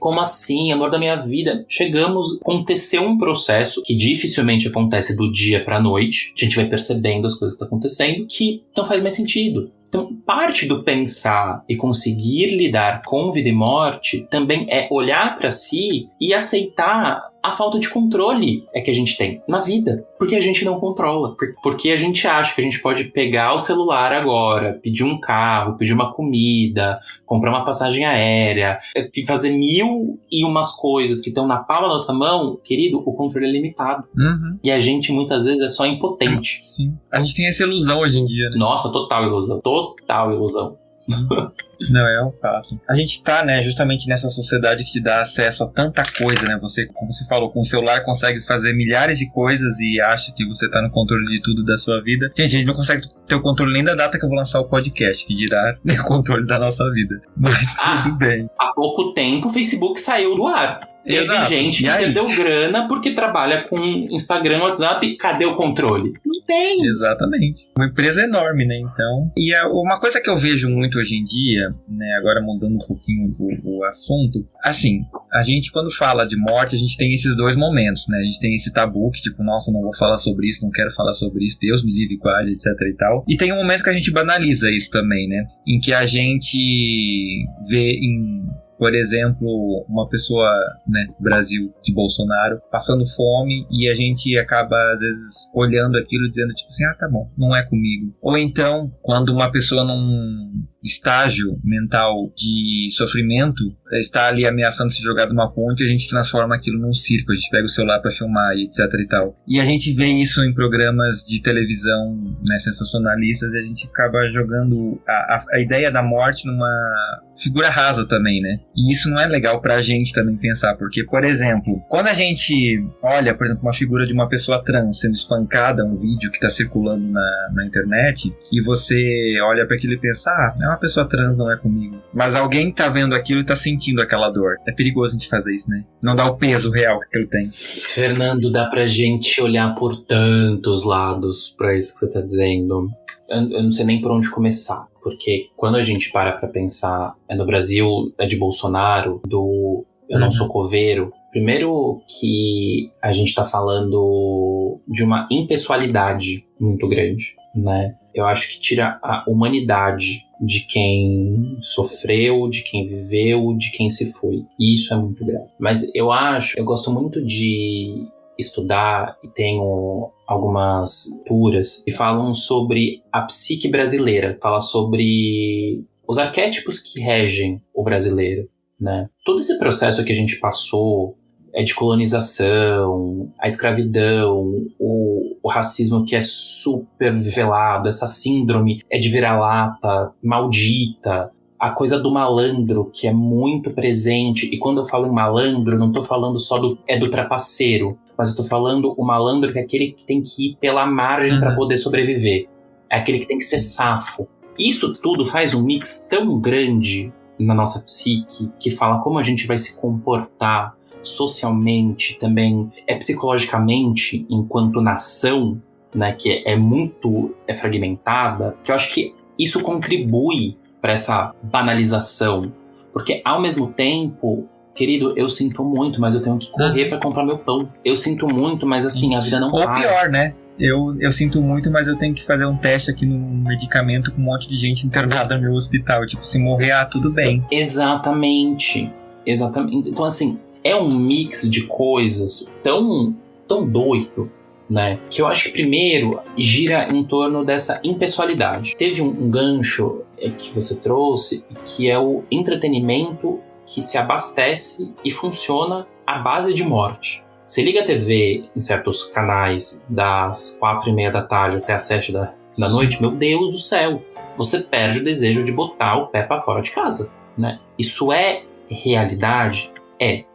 Como assim? Amor da minha vida. Aconteceu um processo que dificilmente acontece do dia para a noite. A gente vai percebendo as coisas que estão acontecendo que não faz mais sentido. Então, parte do pensar e conseguir lidar com vida e morte também é olhar para si e aceitar a falta de controle que a gente tem na vida. Porque a gente não controla. Porque a gente acha que a gente pode pegar o celular agora, pedir um carro, pedir uma comida, comprar uma passagem aérea, fazer 1001 coisas que estão na palma da nossa mão. Querido, o controle é limitado. E a gente muitas vezes é só impotente. Sim. A gente tem essa ilusão hoje em dia, né? Nossa, total ilusão. Total ilusão. Sim. Não, é um fato. A gente tá, né, justamente nessa sociedade que te dá acesso a tanta coisa, né? Você, como você falou, com o celular consegue fazer milhares de coisas e acha que você tá no controle de tudo da sua vida. Gente, a gente não consegue ter o controle nem da data que eu vou lançar o podcast, que dirá o controle da nossa vida. Mas tudo bem. Há pouco tempo o Facebook saiu do ar. Teve gente que perdeu grana porque trabalha com Instagram, WhatsApp. Cadê o controle? Não tem. Exatamente. Uma empresa enorme, né? Então. E uma coisa que eu vejo muito hoje em dia, né? Agora mudando um pouquinho o assunto. Assim, a gente quando fala de morte, a gente tem esses dois momentos, né? A gente tem esse tabu que tipo, nossa, não vou falar sobre isso, não quero falar sobre isso, Deus me livre, guarde, etc e tal. E tem um momento que a gente banaliza isso também, né? Em que a gente vê em por exemplo, uma pessoa, né, Brasil, de Bolsonaro, passando fome e a gente acaba, às vezes, olhando aquilo e dizendo, tipo assim, tá bom, não é comigo. Ou então, quando uma pessoa num estágio mental de sofrimento está ali ameaçando se jogar de uma ponte, a gente transforma aquilo num circo, a gente pega o celular para filmar e etc e tal. E a gente vê isso em programas de televisão, né, sensacionalistas, e a gente acaba jogando a ideia da morte numa figura rasa também, né? E isso não é legal pra gente também pensar, porque, por exemplo, quando a gente olha, por exemplo, uma figura de uma pessoa trans sendo espancada, um vídeo que tá circulando na internet, e você olha para aquilo e pensa, é uma pessoa trans, não é comigo. Mas alguém tá vendo aquilo e tá sentindo aquela dor. É perigoso a gente fazer isso, né? Não dá o peso real que aquilo tem. Fernando, dá pra gente olhar por tantos lados pra isso que você tá dizendo. Eu não sei nem por onde começar. Porque quando a gente para pra pensar no Brasil, de Bolsonaro, eu não sou coveiro. Primeiro que a gente tá falando de uma impessoalidade muito grande, né? Eu acho que tira a humanidade de quem sofreu, de quem viveu, de quem se foi. E isso é muito grave. Mas eu gosto muito de estudar e tenho algumas leituras que falam sobre a psique brasileira, fala sobre os arquétipos que regem o brasileiro, né? Todo esse processo que a gente passou de colonização, a escravidão, o racismo que é super velado, essa síndrome de vira-lata maldita, a coisa do malandro que é muito presente. E quando eu falo em malandro, não tô falando só do trapaceiro, mas eu tô falando o malandro que é aquele que tem que ir pela margem para poder sobreviver. É aquele que tem que ser safo. Isso tudo faz um mix tão grande na nossa psique, que fala como a gente vai se comportar socialmente, também psicologicamente, enquanto nação, né, que é muito fragmentada, que eu acho que isso contribui para essa banalização. Porque, ao mesmo tempo, querido, eu sinto muito, mas eu tenho que correr para comprar meu pão. Eu sinto muito, mas assim, a vida não para. Ou pior, né? Eu sinto muito, mas eu tenho que fazer um teste aqui no medicamento com um monte de gente internada no meu hospital. Tipo, se morrer, tudo bem. Exatamente. Então, assim, é um mix de coisas tão doido, né? Que eu acho que primeiro gira em torno dessa impessoalidade. Teve um gancho que você trouxe, que é o entretenimento que se abastece e funciona à base de morte. Você liga a TV em certos canais das 4:30 da tarde até as 7 da noite, meu Deus do céu, você perde o desejo de botar o pé para fora de casa, né? Isso é realidade?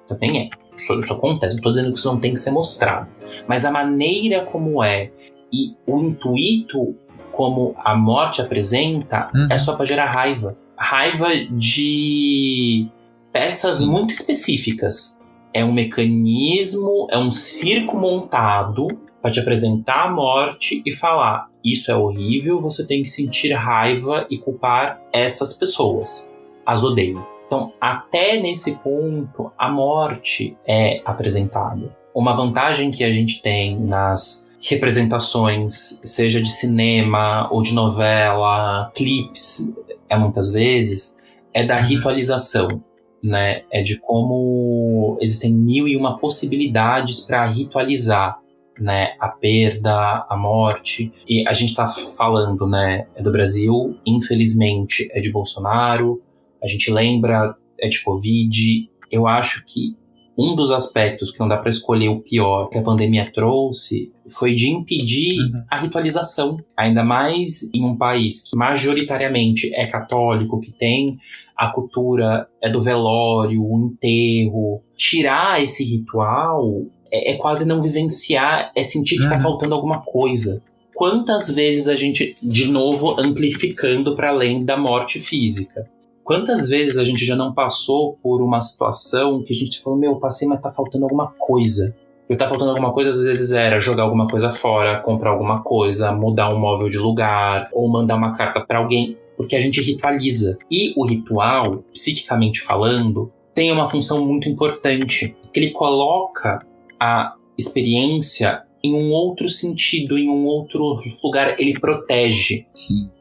Também é. Isso acontece, não tô dizendo que isso não tem que ser mostrado. Mas a maneira como e o intuito como a morte apresenta é só para gerar raiva. Raiva de peças muito específicas. É um mecanismo, é um circo montado para te apresentar a morte e falar: isso é horrível, você tem que sentir raiva e culpar essas pessoas. As odeio. Então, até nesse ponto, a morte é apresentada. Uma vantagem que a gente tem nas representações, seja de cinema ou de novela, clipes, muitas vezes, é da ritualização, né? É de como existem 1001 possibilidades para ritualizar, né? A perda, a morte. E a gente está falando, né? É do Brasil, infelizmente é de Bolsonaro. A gente lembra de Covid. Eu acho que um dos aspectos que não dá para escolher o pior que a pandemia trouxe foi de impedir a ritualização. Ainda mais em um país que majoritariamente é católico, que tem a cultura do velório, o enterro. Tirar esse ritual é quase não vivenciar, é sentir que tá faltando alguma coisa. Quantas vezes a gente, de novo, amplificando para além da morte física, quantas vezes a gente já não passou por uma situação que a gente falou, passei, mas tá faltando alguma coisa. E tá faltando alguma coisa, às vezes era jogar alguma coisa fora, comprar alguma coisa, mudar um móvel de lugar, ou mandar uma carta pra alguém, porque a gente ritualiza. E o ritual, psiquicamente falando, tem uma função muito importante, que ele coloca a experiência em um outro sentido, em um outro lugar, ele protege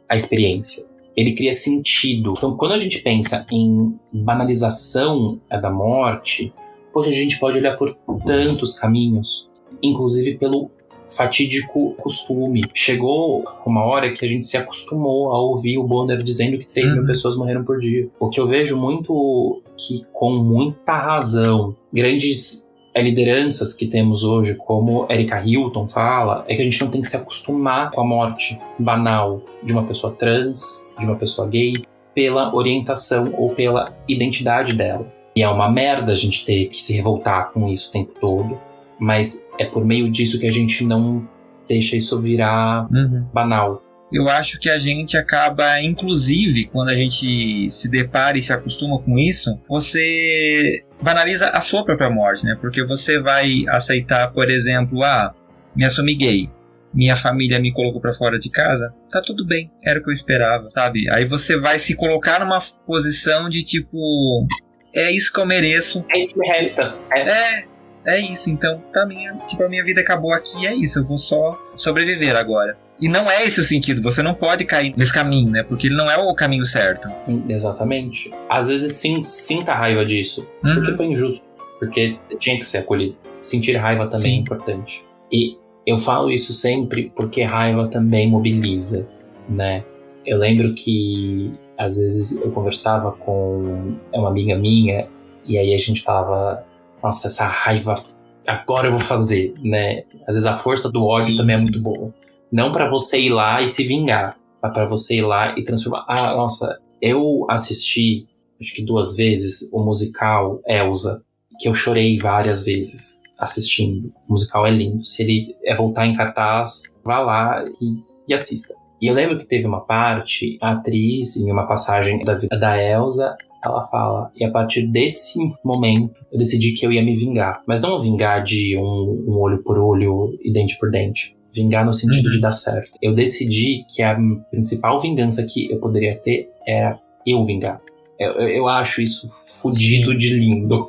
a experiência. ele cria sentido. Então, quando a gente pensa em banalização da morte, poxa, a gente pode olhar por tantos caminhos, inclusive pelo fatídico costume. Chegou uma hora que a gente se acostumou a ouvir o Bonner dizendo que 3 mil pessoas morreram por dia. O que eu vejo muito, que com muita razão, grandes lideranças que temos hoje, como Erika Hilton fala, é que a gente não tem que se acostumar com a morte banal de uma pessoa trans, de uma pessoa gay, pela orientação ou pela identidade dela. E é uma merda a gente ter que se revoltar com isso o tempo todo, mas é por meio disso que a gente não deixa isso virar banal. Eu acho que a gente acaba, inclusive, quando a gente se depara e se acostuma com isso, você banaliza a sua própria morte, né? Porque você vai aceitar, por exemplo, me assumi gay, minha família me colocou pra fora de casa, tá tudo bem, era o que eu esperava, sabe? Aí você vai se colocar numa posição de tipo, é isso que eu mereço. É isso que me resta. É isso, então, pra mim, tipo, a minha vida acabou aqui, é isso, eu vou só sobreviver agora. E não é esse o sentido, você não pode cair nesse caminho, né? Porque ele não é o caminho certo. Exatamente. Às vezes sim, sinta raiva disso, porque foi injusto, porque tinha que ser acolhido. Sentir raiva também é importante. E eu falo isso sempre porque raiva também mobiliza, né? Eu lembro que às vezes eu conversava com uma amiga minha e aí a gente falava, nossa, essa raiva agora eu vou fazer, né? Às vezes a força do ódio também é muito boa. Não pra você ir lá e se vingar, mas pra você ir lá e transformar. Nossa, eu assisti, acho que 2 vezes, o musical Elsa, que eu chorei várias vezes assistindo. O musical é lindo. Se ele voltar em cartaz, vá lá e assista. E eu lembro que teve uma parte, a atriz, em uma passagem da vida da Elsa, ela fala, e a partir desse momento eu decidi que eu ia me vingar. Mas não vingar de um olho por olho e dente por dente. Vingar no sentido de dar certo. Eu decidi que a principal vingança que eu poderia ter era eu vingar. Eu acho isso fudido de lindo.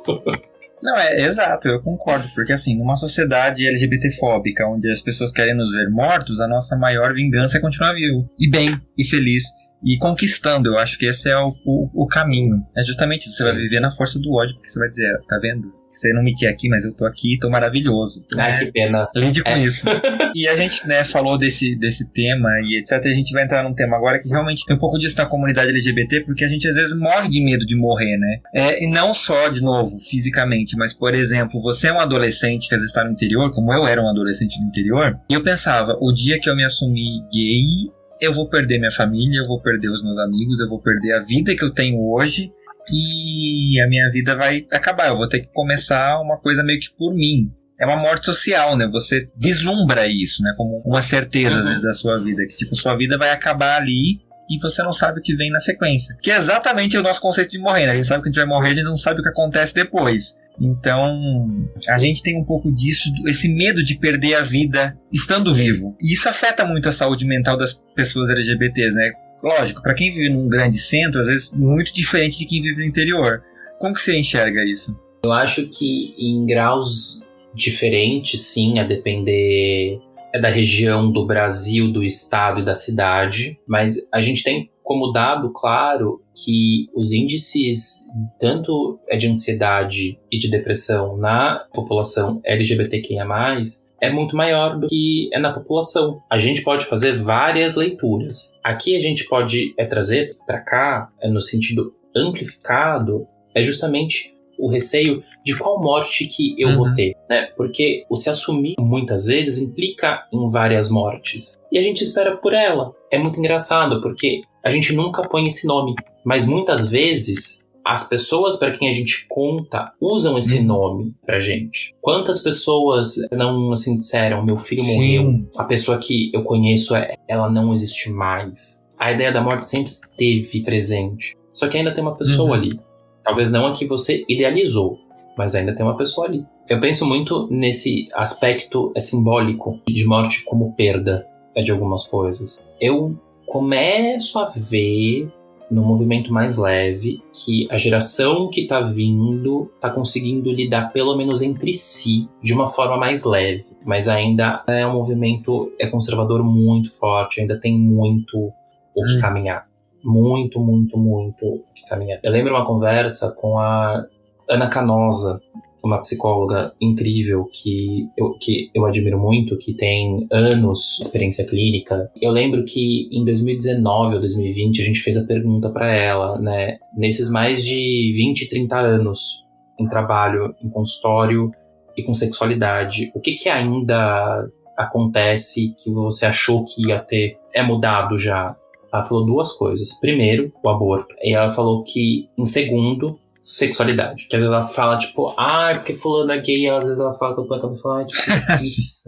Não, exato, eu concordo. Porque assim, numa sociedade LGBTfóbica, onde as pessoas querem nos ver mortos, a nossa maior vingança é continuar vivo. E bem, e feliz. E conquistando, eu acho que esse é o caminho. É justamente isso, você vai viver na força do ódio, porque você vai dizer, tá vendo? Você não me quer aqui, mas eu tô aqui e tô maravilhoso. Que pena. Lide com isso. E a gente, né, falou desse tema e etc. A gente vai entrar num tema agora que realmente tem um pouco disso na comunidade LGBT, porque a gente às vezes morre de medo de morrer, né? E não só, de novo, fisicamente, mas, por exemplo, você é um adolescente que às vezes está no interior, como eu era um adolescente no interior, e eu pensava, o dia que eu me assumi gay, eu vou perder minha família, eu vou perder os meus amigos, eu vou perder a vida que eu tenho hoje e a minha vida vai acabar. Eu vou ter que começar uma coisa meio que por mim. É uma morte social, né? Você vislumbra isso, né? Como uma certeza, às vezes, da sua vida. Que, tipo, sua vida vai acabar ali e você não sabe o que vem na sequência. Que é exatamente o nosso conceito de morrer, né? A gente sabe que a gente vai morrer, a gente não sabe o que acontece depois. Então, a gente tem um pouco disso, esse medo de perder a vida estando vivo. E isso afeta muito a saúde mental das pessoas LGBTs, né? Lógico, para quem vive num grande centro, às vezes muito diferente de quem vive no interior. Como que você enxerga isso? Eu acho que em graus diferentes, sim, a depender da região do Brasil, do estado e da cidade. Mas a gente tem como dado, claro, que os índices tanto de ansiedade e de depressão na população LGBTQIA+, é muito maior do que é na população. A gente pode fazer várias leituras. Aqui a gente pode trazer para cá, no sentido amplificado, é justamente o receio de qual morte que eu vou ter, né? Porque o se assumir muitas vezes implica em várias mortes. E a gente espera por ela. É muito engraçado, porque a gente nunca põe esse nome. Mas muitas vezes, as pessoas para quem a gente conta usam esse nome pra gente. Quantas pessoas não assim disseram, meu filho morreu, a pessoa que eu conheço, ela não existe mais. A ideia da morte sempre esteve presente. Só que ainda tem uma pessoa ali. Talvez não a que você idealizou, mas ainda tem uma pessoa ali. Eu penso muito nesse aspecto simbólico de morte como perda de algumas coisas. Eu começo a ver, num movimento mais leve, que a geração que tá vindo tá conseguindo lidar pelo menos entre si de uma forma mais leve. Mas ainda é um movimento conservador muito forte, ainda tem muito o que caminhar. muito, muito, muito que caminha. Eu lembro uma conversa com a Ana Canosa, uma psicóloga incrível que eu admiro muito, que tem anos de experiência clínica. Eu lembro que em 2019 ou 2020 a gente fez a pergunta para ela, né? Nesses mais de 20, 30 anos em trabalho, em consultório e com sexualidade, o que ainda acontece que você achou que ia ter mudado já? Ela falou duas coisas. Primeiro, o aborto. E ela falou que, em segundo, sexualidade. Que às vezes ela fala, tipo, porque fulano é gay, e às vezes ela fala que eu acabo de falar, tipo,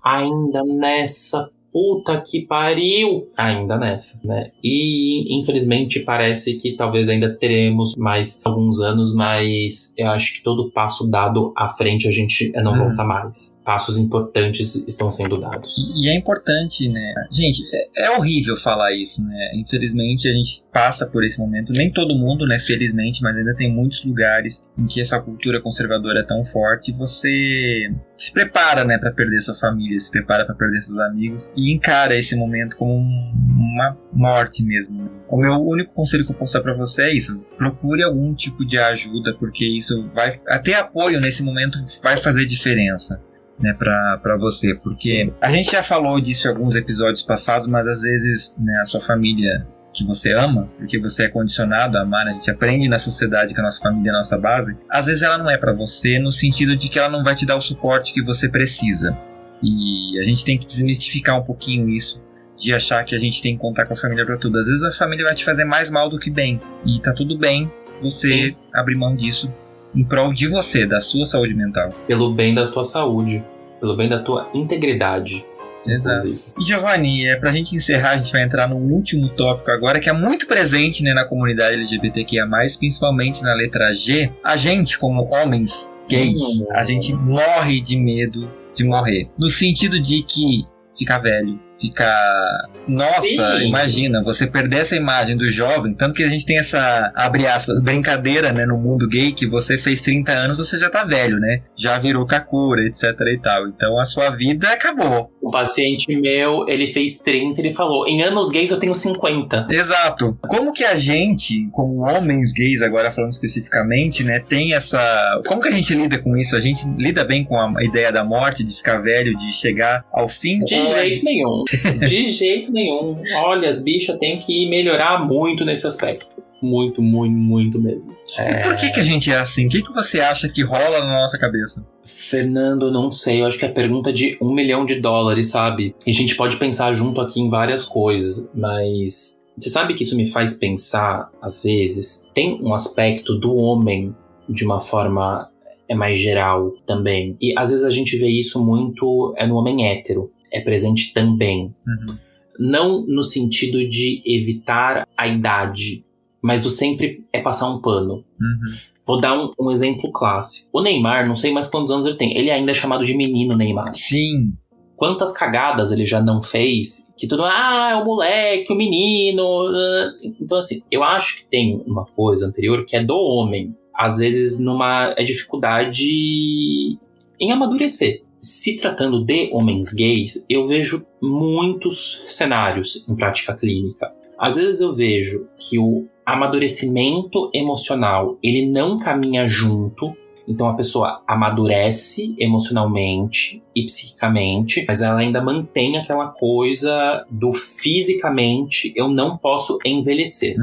ainda nessa puta que pariu, ainda nessa, né? E infelizmente parece que talvez ainda teremos mais alguns anos, mas eu acho que todo passo dado à frente a gente não volta mais. Passos importantes estão sendo dados. E é importante, né? Gente, é horrível falar isso, né? Infelizmente a gente passa por esse momento, nem todo mundo, né? Felizmente, mas ainda tem muitos lugares em que essa cultura conservadora é tão forte e você se prepara, né, pra perder sua família, se prepara pra perder seus amigos e encara esse momento como uma morte mesmo. O meu único conselho que eu posso dar pra você é isso: procure algum tipo de ajuda, porque isso vai, até apoio nesse momento vai fazer diferença, né, pra você, porque a gente já falou disso em alguns episódios passados, mas às vezes, né, a sua família que você ama, porque você é condicionado a amar, né? A gente aprende na sociedade que a nossa família é a nossa base, às vezes ela não é pra você, no sentido de que ela não vai te dar o suporte que você precisa. E a gente tem que desmistificar um pouquinho isso, de achar que a gente tem que contar com a família pra tudo. Às vezes a família vai te fazer mais mal do que bem, e tá tudo bem você abrir mão disso em prol de você, da sua saúde mental. Pelo bem da tua saúde, pelo bem da tua integridade. Exato. E Giovanni, pra gente encerrar, a gente vai entrar no último tópico agora, que é muito presente, né, na comunidade LGBTQIA+, principalmente na letra G. A gente, como homens gays, a gente morre de medo de morrer. No sentido de que ficar velho, ficar... Nossa, imagina, você perder essa imagem do jovem, tanto que a gente tem essa, abre aspas, brincadeira, né, no mundo gay, que você fez 30 anos, você já tá velho, né? Já virou kakura, etc e tal. Então a sua vida acabou. Um paciente meu, ele fez 30, ele falou, em anos gays eu tenho 50. Exato. Como que a gente, como homens gays, agora falando especificamente, né, tem essa... Como que a gente lida com isso? A gente lida bem com a ideia da morte, de ficar velho, de chegar ao fim? De jeito nenhum. De jeito nenhum. Olha, as bichas têm que melhorar muito nesse aspecto. Muito, muito, muito mesmo. E por que a gente é assim? O que você acha que rola na nossa cabeça? Fernando, não sei. Eu acho que é pergunta de $1 milhão, sabe? E a gente pode pensar junto aqui em várias coisas, mas... Você sabe que isso me faz pensar, às vezes, tem um aspecto do homem de uma forma mais geral também. E às vezes a gente vê isso muito no homem hétero. É presente também. Não no sentido de evitar a idade, mas do sempre passar um pano. Vou dar um exemplo clássico. O Neymar, não sei mais quantos anos ele tem, ele ainda é chamado de menino Neymar. Sim. Quantas cagadas ele já não fez, que tudo, é o moleque, o menino. Então assim, eu acho que tem uma coisa anterior que é do homem. Às vezes numa dificuldade em amadurecer. Se tratando de homens gays, eu vejo muitos cenários em prática clínica. Às vezes eu vejo que o amadurecimento emocional, ele não caminha junto. Então a pessoa amadurece emocionalmente e psiquicamente, mas ela ainda mantém aquela coisa do fisicamente, eu não posso envelhecer.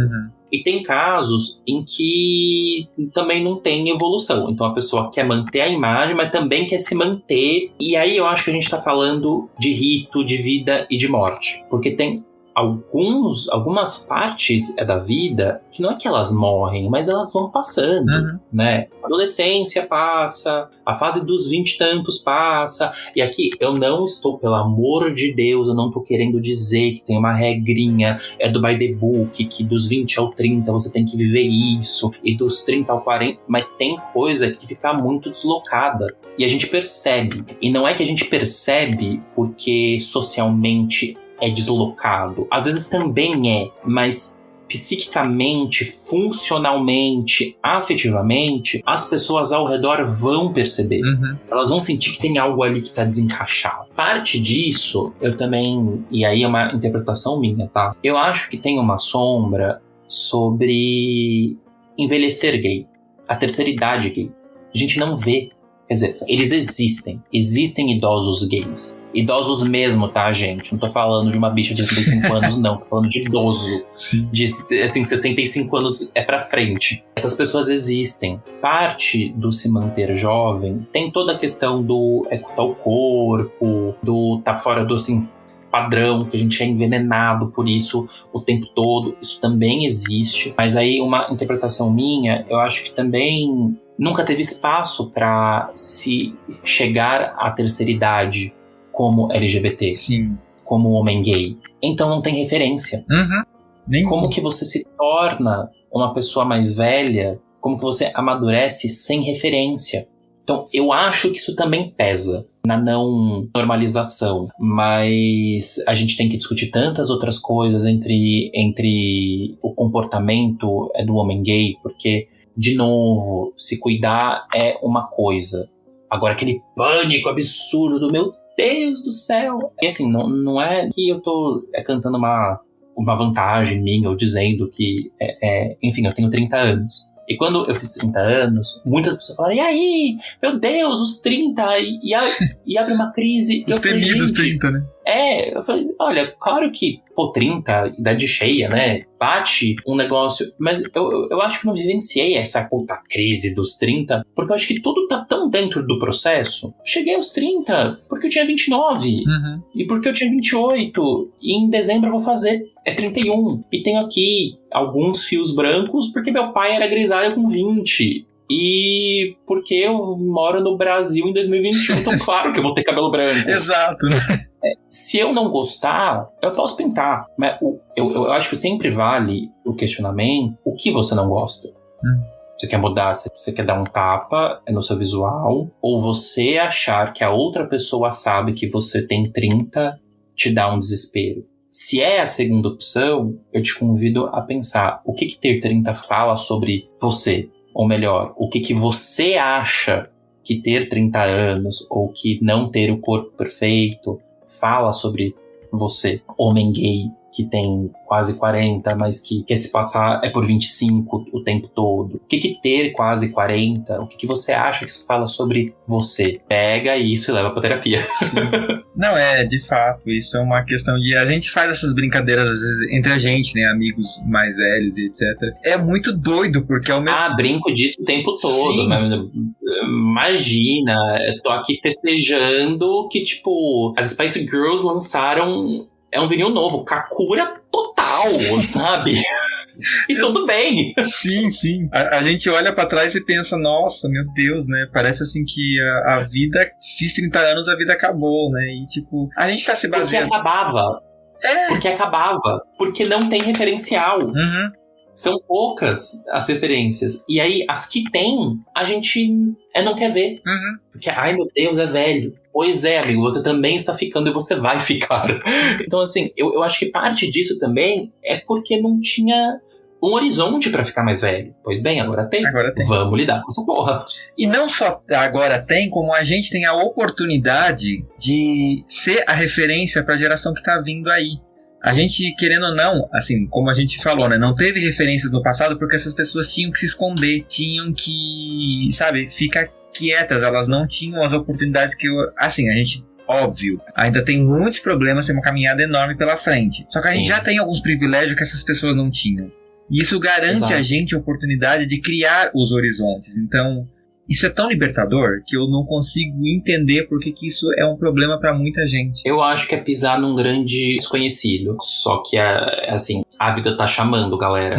E tem casos em que também não tem evolução. Então a pessoa quer manter a imagem, mas também quer se manter. E aí eu acho que a gente tá falando de rito, de vida e de morte. Porque tem algumas partes da vida que não é que elas morrem, mas elas vão passando, né? A adolescência passa, a fase dos 20 e tantos passa, e aqui eu não estou, pelo amor de Deus, eu não estou querendo dizer que tem uma regrinha, do by the book, que dos 20 ao 30 você tem que viver isso, e dos 30 ao 40, mas tem coisa que fica muito deslocada, e a gente percebe, e não é que a gente percebe porque socialmente é deslocado. Às vezes também mas psiquicamente, funcionalmente, afetivamente, as pessoas ao redor vão perceber. Elas vão sentir que tem algo ali que está desencaixado. Parte disso, eu também... E aí é uma interpretação minha, tá? Eu acho que tem uma sombra sobre envelhecer gay, a terceira idade gay. A gente não vê. Quer dizer, eles existem. Existem idosos gays. Idosos mesmo, tá, gente? Não tô falando de uma bicha de 35 anos, não. Tô falando de idoso. Sim. De, assim, 65 anos é pra frente. Essas pessoas existem. Parte do se manter jovem tem toda a questão do ecutar o corpo, do tá fora do, assim, padrão, que a gente é envenenado por isso o tempo todo. Isso também existe. Mas aí, uma interpretação minha, eu acho que também nunca teve espaço para se chegar à terceira idade como LGBT, Sim. como homem gay. Então não tem referência. Nenhum. Como que você se torna uma pessoa mais velha? Como que você amadurece sem referência? Então eu acho que isso também pesa na não normalização. Mas a gente tem que discutir tantas outras coisas entre o comportamento do homem gay, porque, de novo, se cuidar é uma coisa. Agora, aquele pânico absurdo do meu Deus do céu. E assim, não é que eu tô cantando uma vantagem minha, ou dizendo que, enfim, eu tenho 30 anos. E quando eu fiz 30 anos, muitas pessoas falaram, e aí, meu Deus, os 30, e abre uma crise. Os temidos 30, né? Eu falei, olha, claro que, 30, idade cheia, né, bate um negócio, mas eu acho que não vivenciei essa puta crise dos 30, porque eu acho que tudo tá tão dentro do processo. Cheguei aos 30 porque eu tinha 29, e porque eu tinha 28, e em dezembro eu vou fazer 31, e tenho aqui alguns fios brancos porque meu pai era grisalho com 20, e porque eu moro no Brasil em 2021, então claro que eu vou ter cabelo branco. Exato, né? Se eu não gostar, eu posso pintar. Mas eu acho que sempre vale o questionamento, o que você não gosta. Você quer mudar, você quer dar um tapa no seu visual, ou você achar que a outra pessoa sabe que você tem 30 te dá um desespero. Se é a segunda opção, eu te convido a pensar o que ter 30 fala sobre você. Ou melhor, o que você acha que ter 30 anos ou que não ter o corpo perfeito fala sobre você, homem gay, que tem quase 40, mas que quer se passar por 25 o tempo todo. O que ter quase 40? O que você acha que isso fala sobre você? Pega isso e leva pra terapia. Sim. Não, de fato, isso é uma questão de... A gente faz essas brincadeiras, às vezes, entre a gente, né, amigos mais velhos e etc. É muito doido, porque é o mesmo... Brinco disso o tempo todo, né? Imagina, eu tô aqui festejando que, tipo, as Spice Girls lançaram... um vinil novo, Kakura total, sabe? E tudo bem. Sim, sim. A gente olha pra trás e pensa, nossa, meu Deus, né? Parece assim que a vida... Fiz 30 anos, a vida acabou, né? E tipo, a gente tá se baseando... Porque acabava. Porque acabava. Porque não tem referencial. São poucas as referências. E aí, as que tem, a gente não quer ver. Porque, ai meu Deus, é velho. Pois é, amigo, você também está ficando e você vai ficar. Então, assim, eu acho que parte disso também é porque não tinha um horizonte pra ficar mais velho. Pois bem, agora tem. Vamos lidar com essa porra. E não só agora tem, como a gente tem a oportunidade de ser a referência pra geração que tá vindo aí. A gente, querendo ou não, assim, como a gente falou, né, não teve referências no passado porque essas pessoas tinham que se esconder, tinham que, sabe, ficar quietas, elas não tinham as oportunidades que, assim, a gente, óbvio, ainda tem muitos problemas, tem uma caminhada enorme pela frente. Só que a gente já tem alguns privilégios que essas pessoas não tinham. E isso garante a gente a oportunidade de criar os horizontes. Então, isso é tão libertador que eu não consigo entender por que isso é um problema pra muita gente. Eu acho que é pisar num grande desconhecido. Só que, assim, a vida tá chamando, galera.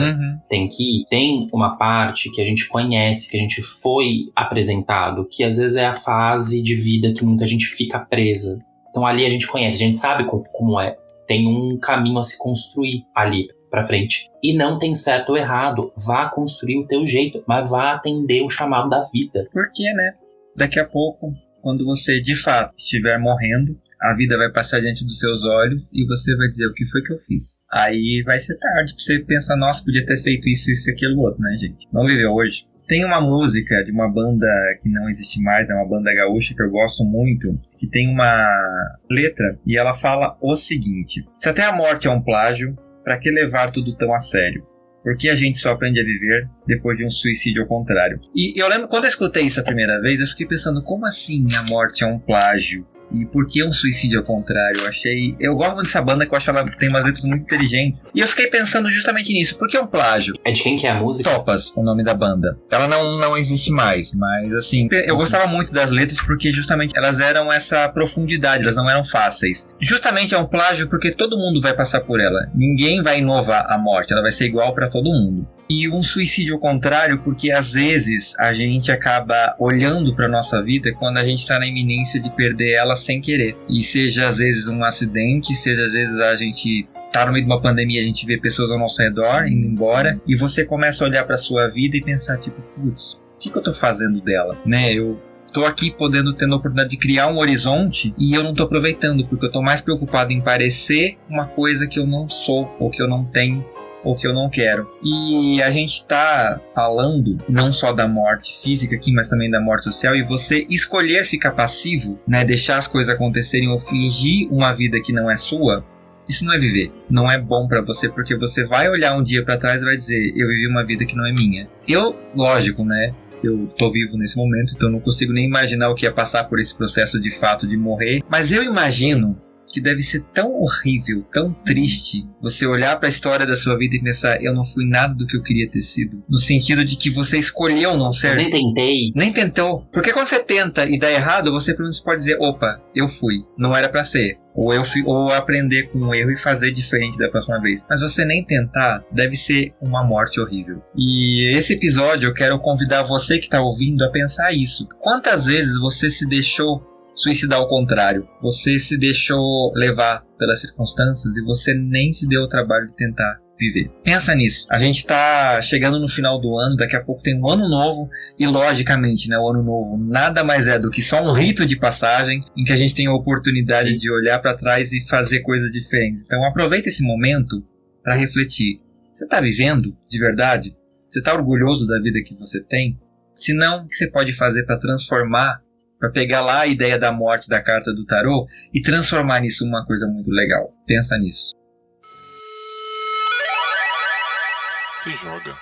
Tem que ir. Tem uma parte que a gente conhece, que a gente foi apresentado, que às vezes é a fase de vida que muita gente fica presa. Então ali a gente conhece, a gente sabe como é. Tem um caminho a se construir ali pra frente. E não tem certo ou errado. Vá construir o teu jeito, mas vá atender o chamado da vida. Porque, né? Daqui a pouco, quando você de fato estiver morrendo, a vida vai passar diante dos seus olhos e você vai dizer o que foi que eu fiz. Aí vai ser tarde pra você pensar, nossa, podia ter feito isso, aquilo, outro, né, gente? Não viveu hoje. Tem uma música de uma banda que não existe mais, é uma banda gaúcha que eu gosto muito, que tem uma letra e ela fala o seguinte: se até a morte é um plágio, pra que levar tudo tão a sério? Por que a gente só aprende a viver depois de um suicídio ao contrário? E eu lembro, quando eu escutei isso a primeira vez, eu fiquei pensando, como assim a morte é um plágio? E por que um suicídio ao contrário? Eu gosto muito dessa banda, que eu acho que ela tem umas letras muito inteligentes. E eu fiquei pensando justamente nisso. Por que um plágio? É de quem que é a música? Topas, o nome da banda. Ela não existe mais, mas assim, eu gostava muito das letras porque justamente elas eram essa profundidade, elas não eram fáceis. Justamente é um plágio porque todo mundo vai passar por ela. Ninguém vai inovar a morte, ela vai ser igual para todo mundo. E um suicídio ao contrário, porque às vezes a gente acaba olhando para nossa vida quando a gente está na iminência de perder ela sem querer. E seja às vezes um acidente, seja às vezes a gente tá no meio de uma pandemia, a gente vê pessoas ao nosso redor indo embora, e você começa a olhar para sua vida e pensar tipo, putz, o que eu tô fazendo dela, né? Eu tô aqui tendo a oportunidade de criar um horizonte e eu não tô aproveitando, porque eu tô mais preocupado em parecer uma coisa que eu não sou, ou que eu não tenho, ou que eu não quero. E a gente tá falando não só da morte física aqui, mas também da morte social, e você escolher ficar passivo, né, deixar as coisas acontecerem ou fingir uma vida que não é sua, isso não é viver. Não é bom pra você, porque você vai olhar um dia pra trás e vai dizer, eu vivi uma vida que não é minha. Lógico, né, eu tô vivo nesse momento, então não consigo nem imaginar o que ia passar por esse processo de fato de morrer, mas eu imagino que deve ser tão horrível, tão triste, você olhar para a história da sua vida e pensar, eu não fui nada do que eu queria ter sido. No sentido de que você escolheu não ser. Nem tentei. Nem tentou. Porque quando você tenta e dá errado, você pelo menos pode dizer, opa, eu fui, não era para ser. Ou aprender com o erro e fazer diferente da próxima vez. Mas você nem tentar, deve ser uma morte horrível. E esse episódio eu quero convidar você que está ouvindo a pensar isso. Quantas vezes você se deixou suicidar ao contrário? Você se deixou levar pelas circunstâncias e você nem se deu o trabalho de tentar viver. Pensa nisso. A gente tá chegando no final do ano, daqui a pouco tem um ano novo e logicamente, né, o ano novo nada mais é do que só um rito de passagem em que a gente tem a oportunidade de olhar para trás e fazer coisas diferentes. Então aproveita esse momento para refletir. Você tá vivendo de verdade? Você tá orgulhoso da vida que você tem? Se não, o que você pode fazer para transformar, para pegar lá a ideia da morte da carta do tarô e transformar nisso uma coisa muito legal? Pensa nisso. Se joga.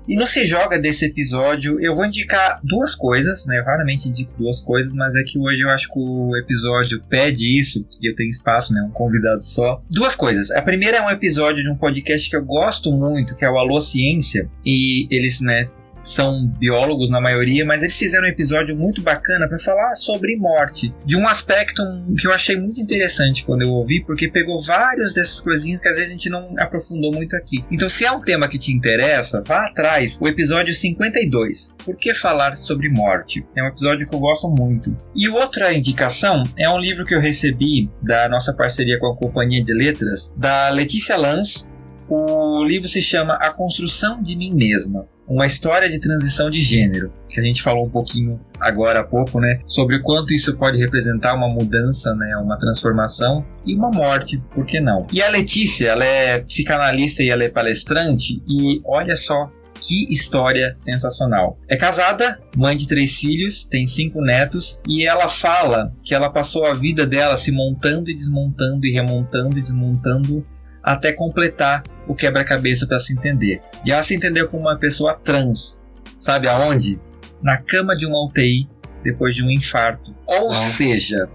E no Se Joga desse episódio eu vou indicar duas coisas, né? Eu raramente indico duas coisas, mas é que hoje eu acho que o episódio pede isso, e eu tenho espaço, né? Um convidado só. Duas coisas. A primeira é um episódio de um podcast que eu gosto muito, que é o Alô Ciência, e eles, né, são biólogos na maioria, mas eles fizeram um episódio muito bacana para falar sobre morte, de um aspecto que eu achei muito interessante quando eu ouvi, porque pegou várias dessas coisinhas que às vezes a gente não aprofundou muito aqui. Então, se é um tema que te interessa, vá atrás. O episódio 52, Por que falar sobre morte? É um episódio que eu gosto muito. E outra indicação é um livro que eu recebi da nossa parceria com a Companhia de Letras, da Letícia Lanz. O livro se chama A Construção de Mim Mesma, uma história de transição de gênero, que a gente falou um pouquinho agora há pouco, né, sobre o quanto isso pode representar uma mudança, né, uma transformação e uma morte, por que não? E a Letícia, ela é psicanalista e ela é palestrante, e olha só que história sensacional. É casada, mãe de 3 filhos, tem 5 netos, e ela fala que ela passou a vida dela se montando e desmontando e remontando e desmontando até completar o quebra-cabeça para se entender. E ela se entendeu como uma pessoa trans. Sabe aonde? Na cama de uma UTI depois de um infarto. Ou seja,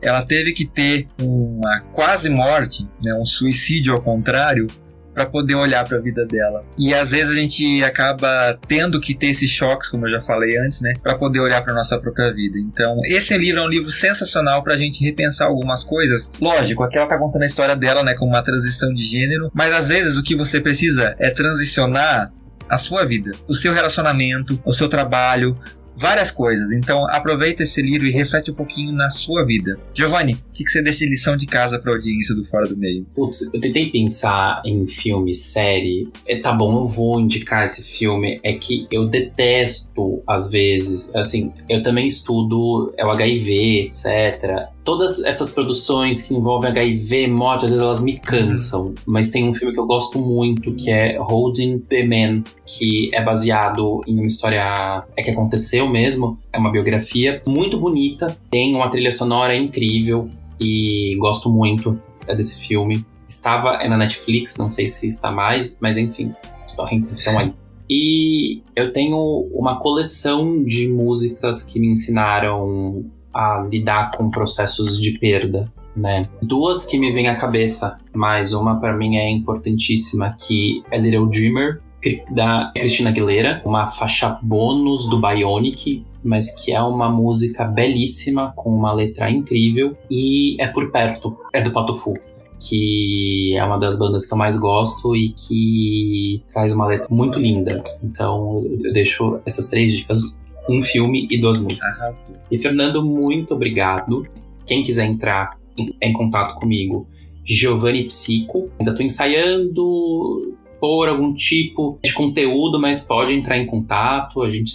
ela teve que ter uma quase morte, né, um suicídio ao contrário, para poder olhar para a vida dela. E às vezes a gente acaba tendo que ter esses choques, como eu já falei antes, né, para poder olhar para nossa própria vida. Então, esse livro é um livro sensacional para a gente repensar algumas coisas. Lógico, aqui ela tá contando a história dela, né, como uma transição de gênero, mas às vezes o que você precisa é transicionar a sua vida, o seu relacionamento, o seu trabalho, várias coisas. Então aproveita esse livro e reflete um pouquinho na sua vida. Giovanni, o que você deixa de lição de casa para a audiência do Fora do Meio? Putz, eu tentei pensar em filme, série. Tá bom, eu vou indicar esse filme. É que eu detesto, às vezes, assim, eu também estudo o HIV, etc. Todas essas produções que envolvem HIV, morte, às vezes elas me cansam. Mas tem um filme que eu gosto muito, que é Holding the Man, que é baseado em uma história que aconteceu mesmo. É uma biografia muito bonita, tem uma trilha sonora incrível e gosto muito desse filme. Estava na Netflix, não sei se está mais, mas enfim, os torrents estão aí. E eu tenho uma coleção de músicas que me ensinaram a lidar com processos de perda, né? 2 que me vêm à cabeça, mas uma para mim é importantíssima, que é Little Dreamer, da Christina Aguilera, uma faixa bônus do Bionic, mas que é uma música belíssima, com uma letra incrível, e é Por Perto, é do Pato Fu, que é uma das bandas que eu mais gosto e que traz uma letra muito linda. Então eu deixo essas 3 dicas, um filme e 2 músicas. E Fernando, muito obrigado. Quem quiser entrar em contato comigo, Giovanni Psico. Ainda estou ensaiando por algum tipo de conteúdo, mas pode entrar em contato, a gente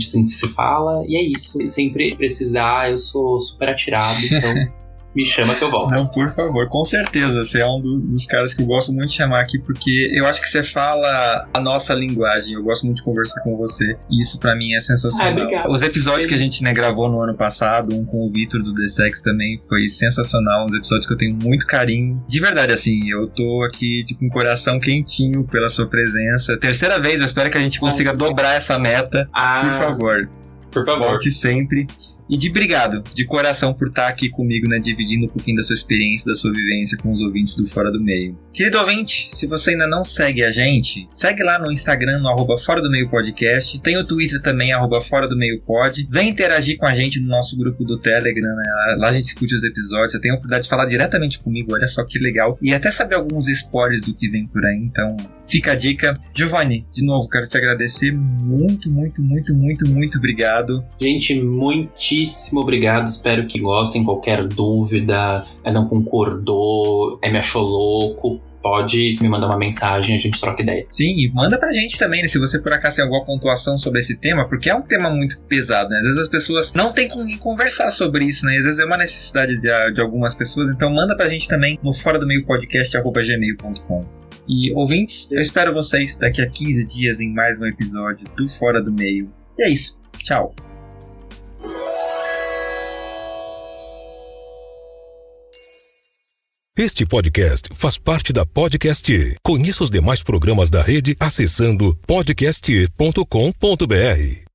assim se fala, e é isso. E sempre precisar, eu sou super atirado, então me chama que eu volto. Não, por favor, com certeza. Você é um dos caras que eu gosto muito de chamar aqui, porque eu acho que você fala a nossa linguagem. Eu gosto muito de conversar com você. E isso pra mim é sensacional. Os episódios que a gente gravou no ano passado, um com o Vitor do The Sex também, foi sensacional. Uns episódios que eu tenho muito carinho. De verdade, assim, eu tô aqui com o coração quentinho pela sua presença. 3ª vez, eu espero que a gente consiga dobrar essa meta. Por favor. Por favor. Volte sempre. E obrigado, de coração, por estar aqui comigo, né, dividindo um pouquinho da sua experiência, da sua vivência com os ouvintes do Fora do Meio. Querido ouvinte, se você ainda não segue a gente, segue lá no Instagram, no @Fora do Meio Podcast. Tem o Twitter também, @Fora do Meio Pod. Vem interagir com a gente no nosso grupo do Telegram, né? Lá a gente discute os episódios. Você tem a oportunidade de falar diretamente comigo, olha só que legal. E até saber alguns spoilers do que vem por aí, então fica a dica. Giovanni, de novo, quero te agradecer muito, muito, muito, muito, muito obrigado. Gente, muitíssimo obrigado, espero que gostem. Qualquer dúvida, não concordou, me achou louco, pode me mandar uma mensagem, a gente troca ideia. Sim, e manda pra gente também, né, se você por acaso tem alguma pontuação sobre esse tema, porque é um tema muito pesado, né? Às vezes as pessoas não têm com quem conversar sobre isso, né? Às vezes é uma necessidade de algumas pessoas, então manda pra gente também no fora do meio podcast@gmail.com. E ouvintes, eu espero vocês daqui a 15 dias em mais um episódio do Fora do Meio. E é isso, tchau! Este podcast faz parte da Podcast. Conheça os demais programas da rede acessando podcast.com.br.